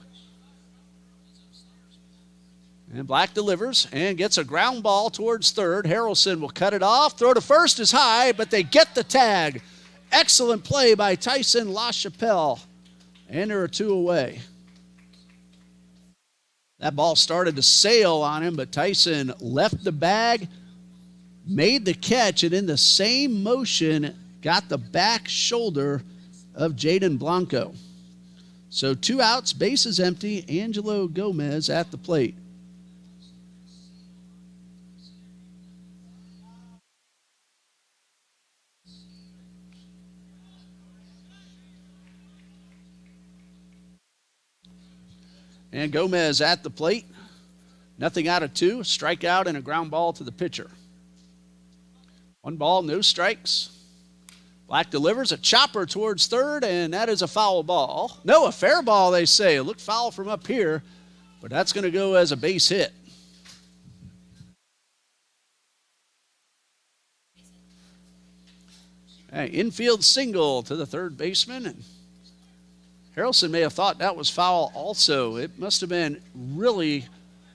And Black delivers and gets a ground ball towards 3rd. Harrelson will cut it off. Throw to 1st is high, but they get the tag. Excellent play by Tyson LaChapelle. And there are 2 away. That ball started to sail on him, but Tyson left the bag, made the catch, and in the same motion got the back shoulder of Jaden Blanco. So 2 outs, bases empty. Angelo Gomez at the plate. And Gomez at the plate. Nothing out of 2. Strikeout and a ground ball to the pitcher. 1 ball, no strikes. Black delivers a chopper towards 3rd, and that is a foul ball. No, a fair ball, they say. It looked foul from up here, but that's going to go as a base hit. Hey, infield single to the 3rd baseman. And Harrelson may have thought that was foul also. It must have been really,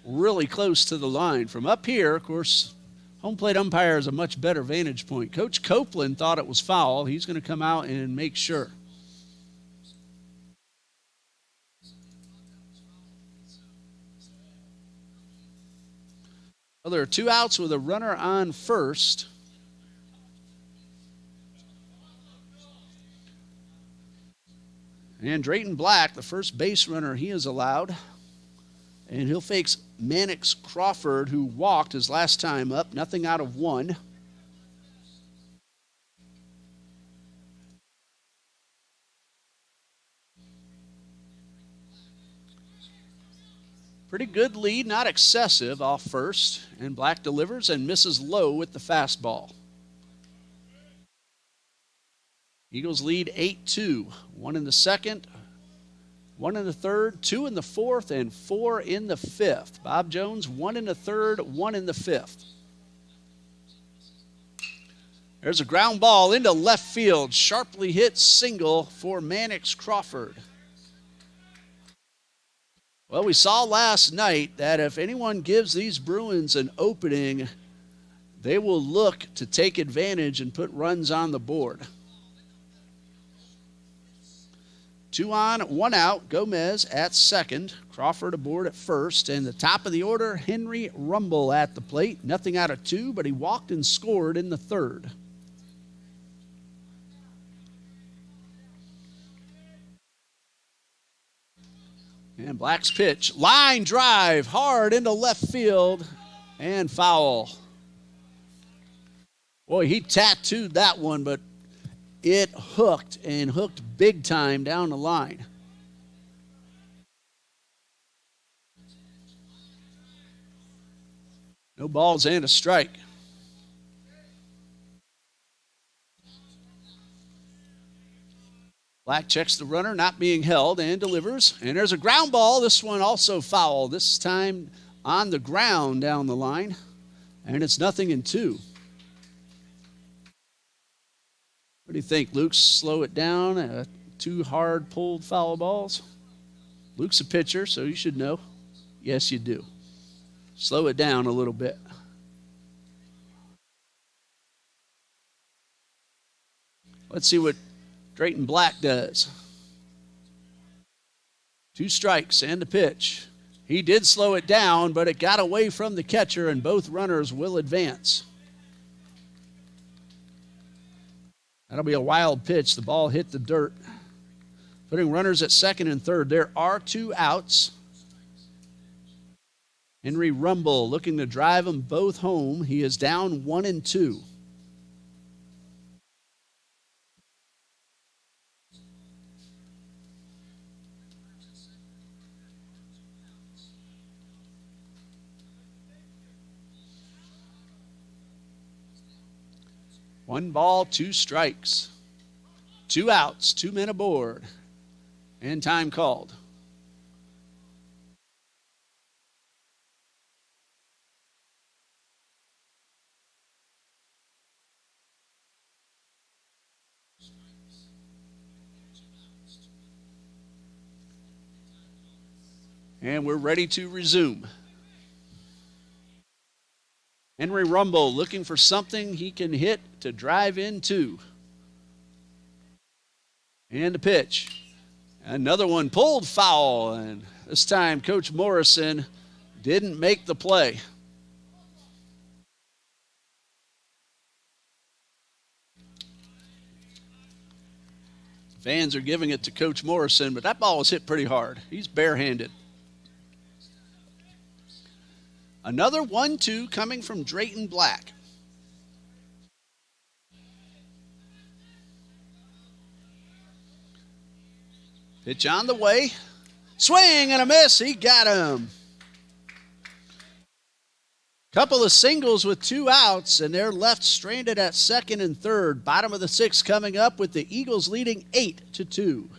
really close to the line. From up here, of course, home plate umpire is a much better vantage point. Coach Copeland thought it was foul. He's going to come out and make sure. Well, there are 2 outs with a runner on 1st. And Drayton Black, the first base runner he is allowed. And he'll face Mannix Crawford, who walked his last time up. Nothing out of 1. Pretty good lead, not excessive, off 1st. And Black delivers and misses low with the fastball. Eagles lead 8-2. 1 in the 2nd, 1 in the 3rd, 2 in the 4th, and 4 in the 5th. Bob Jones, 1 in the 3rd, 1 in the 5th. There's a ground ball into left field. Sharply hit single for Mannix Crawford. Well, we saw last night that if anyone gives these Bruins an opening, they will look to take advantage and put runs on the board. 2 on, 1 out. Gomez at second. Crawford aboard at first. And the top of the order, Henry Rumble at the plate. Nothing out of 2, but he walked and scored in the third. And Black's pitch. Line drive hard into left field and foul. Boy, he tattooed that one, but it hooked and hooked big time down the line. No balls and a strike. Black checks the runner, not being held, and delivers. And there's a ground ball. This one also foul. This time on the ground down the line. And it's 0-2. What do you think, Luke? Slow it down. 2 hard pulled foul balls. Luke's a pitcher, so you should know. Yes, you do. Slow it down a little bit. Let's see what Drayton Black does. 2 strikes and the pitch. He did slow it down, but it got away from the catcher, and both runners will advance. That'll be a wild pitch. The ball hit the dirt. Putting runners at second and third. There are 2 outs. Henry Rumble looking to drive them both home. He is down 1-2. One ball, 2 strikes. 2 outs, 2 men aboard. And time called. And we're ready to resume. Henry Rumble looking for something he can hit to drive into. And the pitch. Another one pulled foul, and this time Coach Morrison didn't make the play. Fans are giving it to Coach Morrison, but that ball was hit pretty hard. He's barehanded. Another 1-2 coming from Drayton Black. Pitch on the way. Swing and a miss. He got him. Couple of singles with 2 outs, and they're left stranded at second and third. Bottom of the 6th coming up with the Eagles leading 8-2.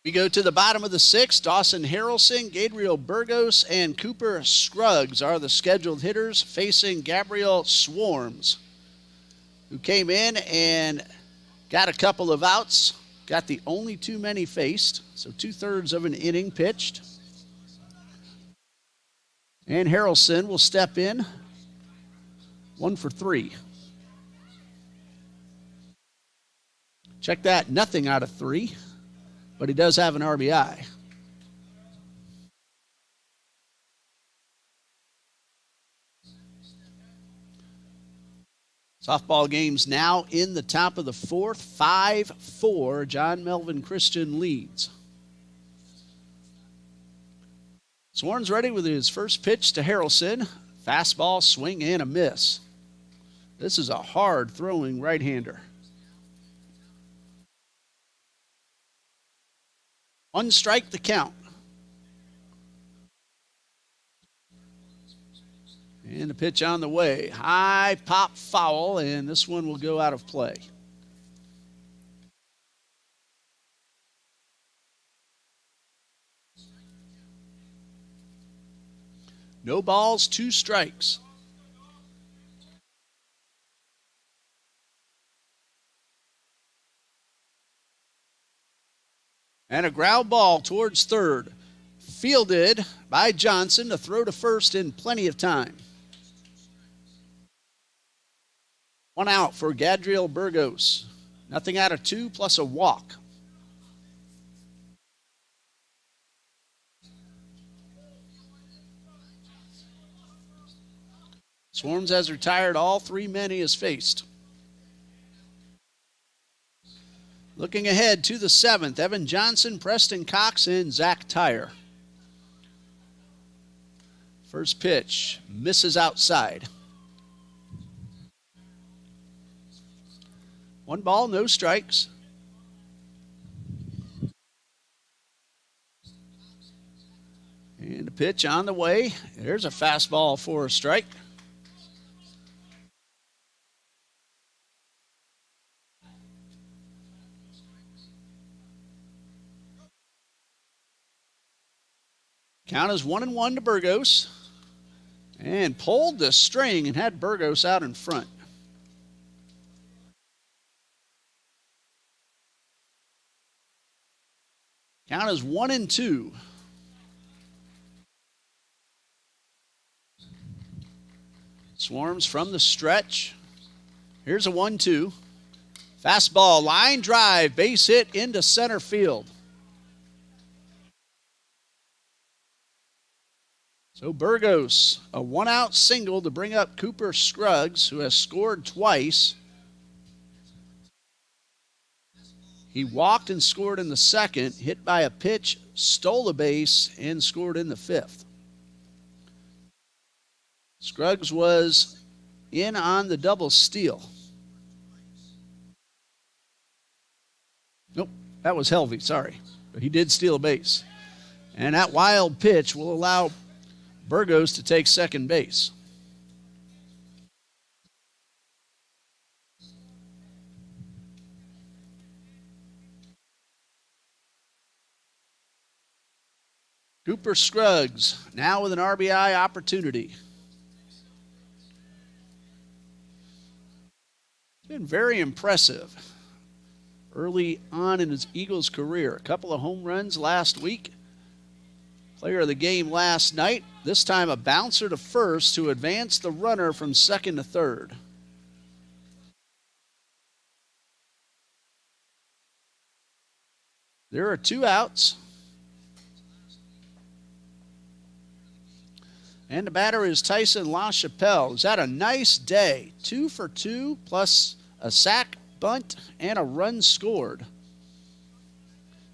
We go to the bottom of the sixth. Dawson Harrelson, Gabriel Burgos, and Cooper Scruggs are the scheduled hitters facing Gabriel Swarms, who came in and got a couple of outs, got the only too many faced, so 2/3 of an inning pitched. And Harrelson will step in, 1 for 3. Check that, nothing out of 3, but he does have an RBI. Softball games now in the top of the fourth, 5-4. John Melvin Christian leads. Swarms ready with his first pitch to Harrelson. Fastball, swing, and a miss. This is a hard throwing right-hander. 1 strike the count. And the pitch on the way. High pop foul, and this one will go out of play. No balls, 2 strikes. And a ground ball towards third. Fielded by Johnson to throw to first in plenty of time. 1 out for Gabriel Burgos. Nothing out of 2 plus a walk. Swarms has retired all 3 men he has faced. Looking ahead to the 7th, Evan Johnson, Preston Cox, and Zach Tyre. First pitch, misses outside. 1 ball, no strikes. And a pitch on the way. There's a fastball for a strike. Count is 1-1 to Burgos. And pulled the string and had Burgos out in front. Count is 1-2. Swarms from the stretch. Here's a 1-2. Fastball, line drive, base hit into center field. So Burgos, a 1-out single to bring up Cooper Scruggs, who has scored twice. He walked and scored in the second, hit by a pitch, stole a base, and scored in the 5th. Scruggs was in on the double steal. Nope, that was Helvey, sorry. But he did steal a base. And that wild pitch will allow Burgos to take second base. Cooper Scruggs now with an RBI opportunity. Been very impressive early on in his Eagles career. A couple of home runs last week. Player of the game last night. This time a bouncer to first to advance the runner from second to third. There are 2 outs. And the batter is Tyson LaChapelle. He's had a nice day. 2 for 2 plus a sack, bunt, and a run scored.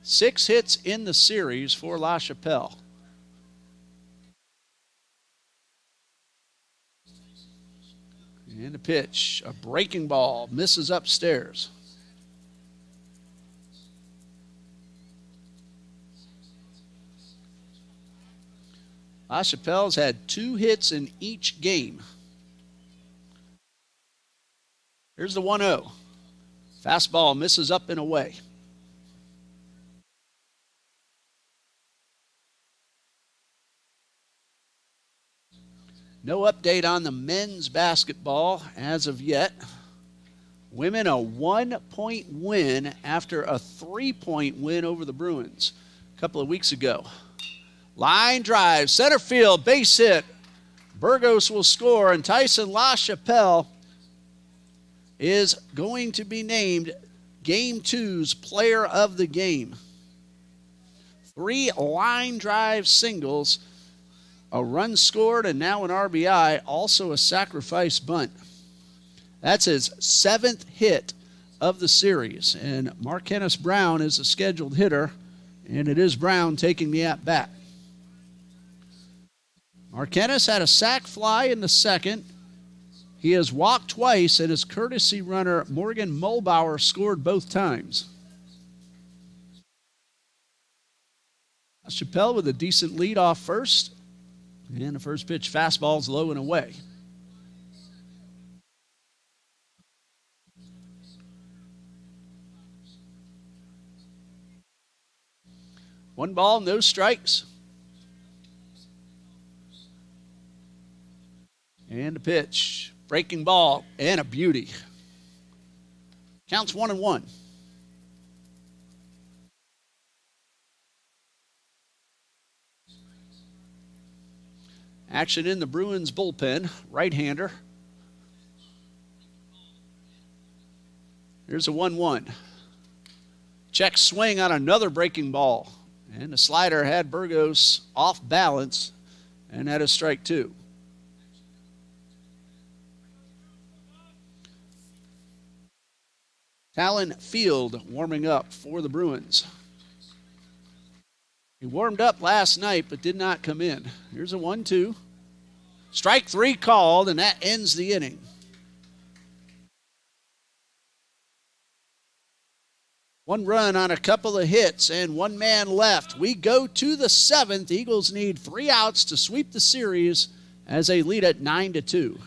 6 hits in the series for LaChapelle. And a pitch, a breaking ball, misses upstairs. LaChapelle's had 2 hits in each game. Here's the 1-0. Fastball misses up and away. No update on the men's basketball as of yet. Women a 1-point win after a 3-point win over the Bruins a couple of weeks ago. Line drive, center field, base hit. Burgos will score, and Tyson LaChapelle is going to be named Game 2's player of the game. 3 line drive singles, a run scored, and now an RBI, also a sacrifice bunt. That's his 7th hit of the series, and Marquennis Brown is a scheduled hitter, and it is Brown taking the at-bat. Marquennis had a sac fly in the second. He has walked twice, and his courtesy runner, Morgan Mulbauer, scored both times. Chappelle with a decent lead off first, and the first pitch fastball's low and away. One ball, no strikes. And a pitch. Breaking ball and a beauty. Counts 1-1. Action in the Bruins bullpen. Right-hander. Here's a 1-1. Check swing on another breaking ball. And the slider had Burgos off balance, and that is strike 2. Talon Field warming up for the Bruins. He warmed up last night but did not come in. Here's a 1-2. Strike 3 called, and that ends the inning. One run on a couple of hits and one man left. We go to the 7th. Eagles need 3 outs to sweep the series as they lead at 9-2.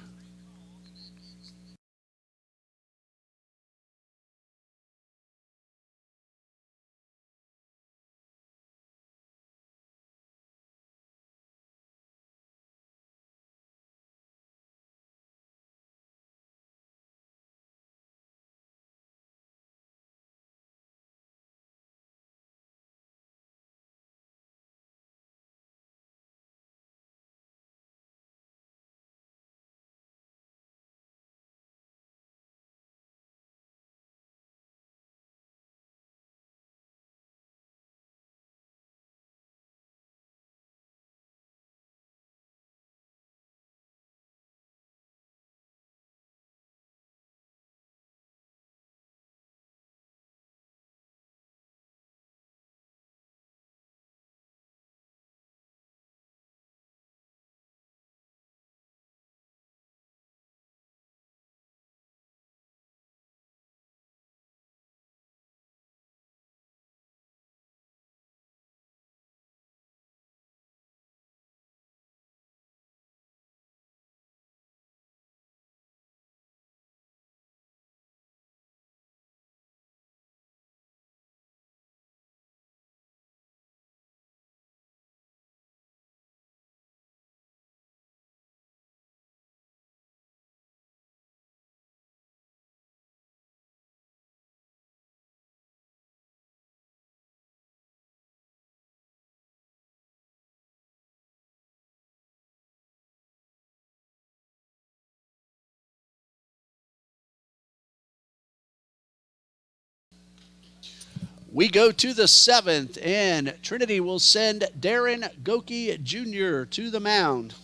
We go to the 7th, and Trinity will send Darren Goki Jr. to the mound.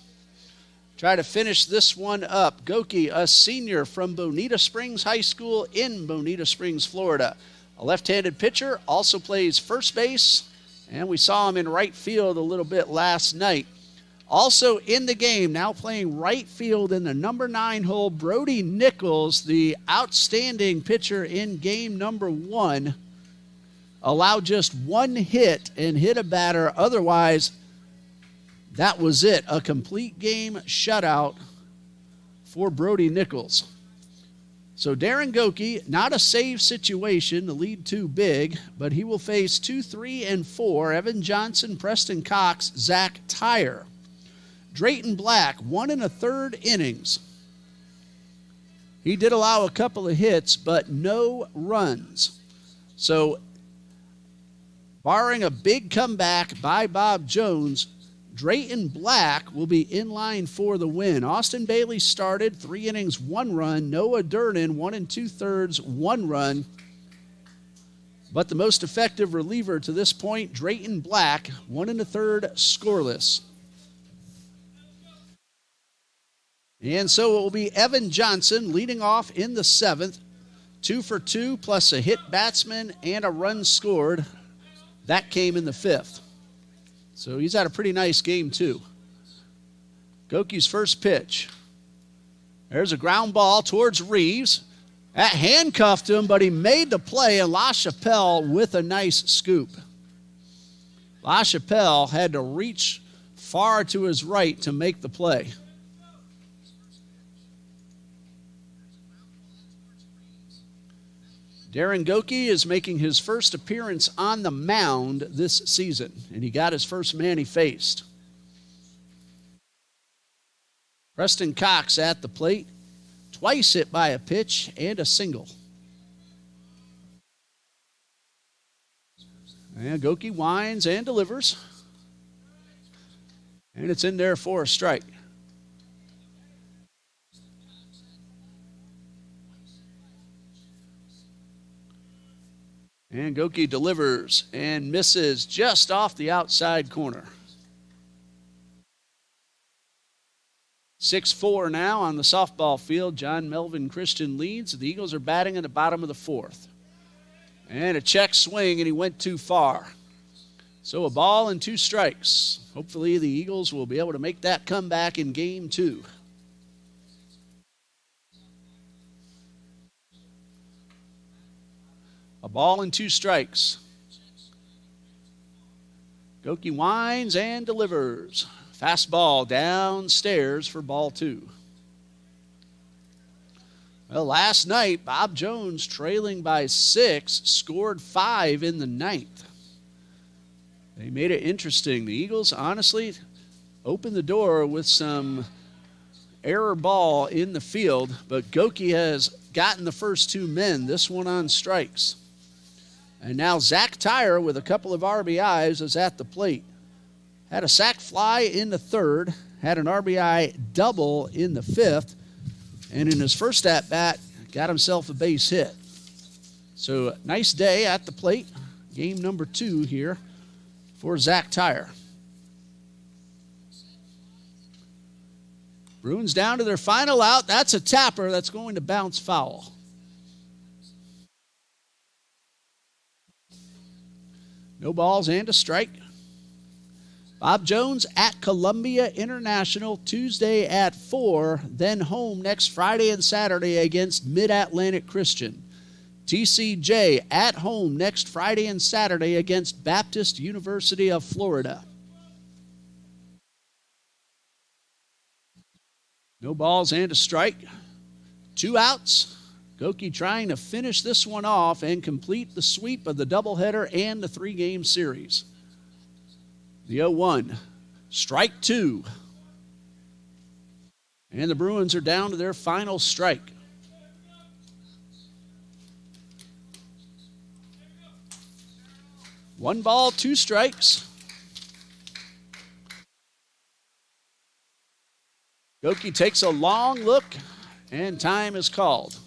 Try to finish this one up. Goki, a senior from Bonita Springs High School in Bonita Springs, Florida. A left-handed pitcher, also plays first base, and we saw him in right field a little bit last night. Also in the game, now playing right field in the number 9 hole, Brody Nichols, the outstanding pitcher in game number 1. Allowed just 1 hit and hit a batter. Otherwise, that was it. A complete game shutout for Brody Nichols. So Darren Goki, not a save situation, the lead too big, but he will face 2, 3, and 4, Evan Johnson, Preston Cox, Zach Tyre. Drayton Black, 1 1/3 innings. He did allow a couple of hits, but no runs. So, barring a big comeback by Bob Jones, Drayton Black will be in line for the win. Austin Bailey started, 3 innings, 1 run. Noah Durnan, 1 2/3, 1 run. But the most effective reliever to this point, Drayton Black, 1 1/3 scoreless. And so it will be Evan Johnson leading off in the 7th. 2 for 2 plus a hit batsman and a run scored. That came in the 5th. So he's had a pretty nice game too. Goki's first pitch. There's a ground ball towards Reeves. That handcuffed him, but he made the play, and LaChapelle with a nice scoop. LaChapelle had to reach far to his right to make the play. Darren Goki is making his first appearance on the mound this season, and he got his first man he faced. Preston Cox at the plate, twice hit by a pitch and a single. And Goki winds and delivers, and it's in there for a strike. And Goki delivers and misses just off the outside corner. 6-4 now on the softball field. John Melvin Christian leads. The Eagles are batting in the bottom of the 4th. And a check swing, and he went too far. So a ball and 2 strikes. Hopefully the Eagles will be able to make that comeback in game 2. A ball and 2 strikes. Goki winds and delivers. Fastball downstairs for ball 2. Well, last night, Bob Jones, trailing by 6, scored 5 in the 9th. They made it interesting. The Eagles, honestly, opened the door with some error ball in the field, but Goki has gotten the first 2 men, this one on strikes. And now Zach Tyre with a couple of RBIs is at the plate. Had a sac fly in the 3rd, had an RBI double in the 5th, and in his first at-bat, got himself a base hit. So nice day at the plate. Game number 2 here for Zach Tyre. Bruins down to their final out. That's a tapper that's going to bounce foul. No balls and a strike. Bob Jones at Columbia International Tuesday at 4, then home next Friday and Saturday against Mid-Atlantic Christian. TCJ at home next Friday and Saturday against Baptist University of Florida. No balls and a strike. 2 outs. Goki trying to finish this one off and complete the sweep of the doubleheader and the 3-game series. The 0-1. Strike 2. And the Bruins are down to their final strike. One ball, 2 strikes. Goki takes a long look, and time is called.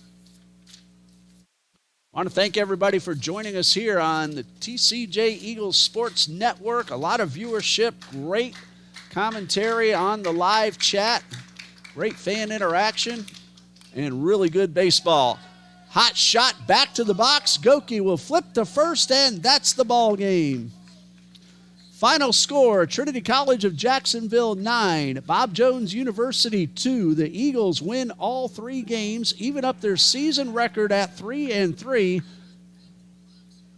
I want to thank everybody for joining us here on the TCJ Eagles Sports Network. A lot of viewership, great commentary on the live chat, great fan interaction, and really good baseball. Hot shot back to the box. Goki will flip to first, and that's the ball game. Final score, Trinity College of Jacksonville 9, Bob Jones University 2. The Eagles win all 3 games, even up their season record at 3-3,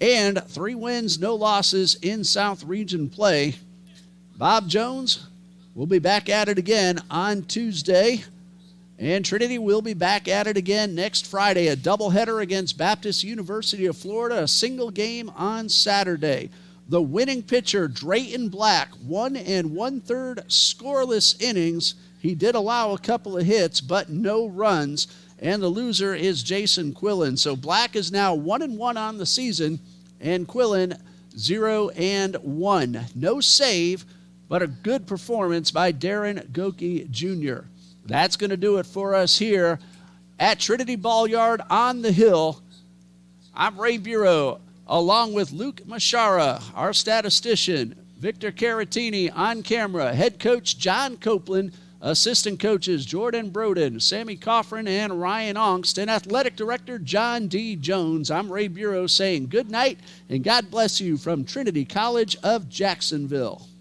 and 3 wins, no losses in South Region play. Bob Jones will be back at it again on Tuesday, and Trinity will be back at it again next Friday. A doubleheader against Baptist University of Florida, a single game on Saturday. The winning pitcher, Drayton Black, 1 1/3 scoreless innings. He did allow a couple of hits, but no runs. And the loser is Jason Quillen. So Black is now 1-1 on the season, and Quillen 0-1. No save, but a good performance by Darren Goki Jr. That's going to do it for us here at Trinity Ball Yard on the Hill. I'm Ray Bureau, along with Luke Mashara, our statistician, Victor Caratini on camera, head coach John Copeland, assistant coaches Jordan Broden, Sammy Coffrin, and Ryan Ongst, and athletic director John D. Jones. I'm Ray Bureau saying good night and God bless you from Trinity College of Jacksonville.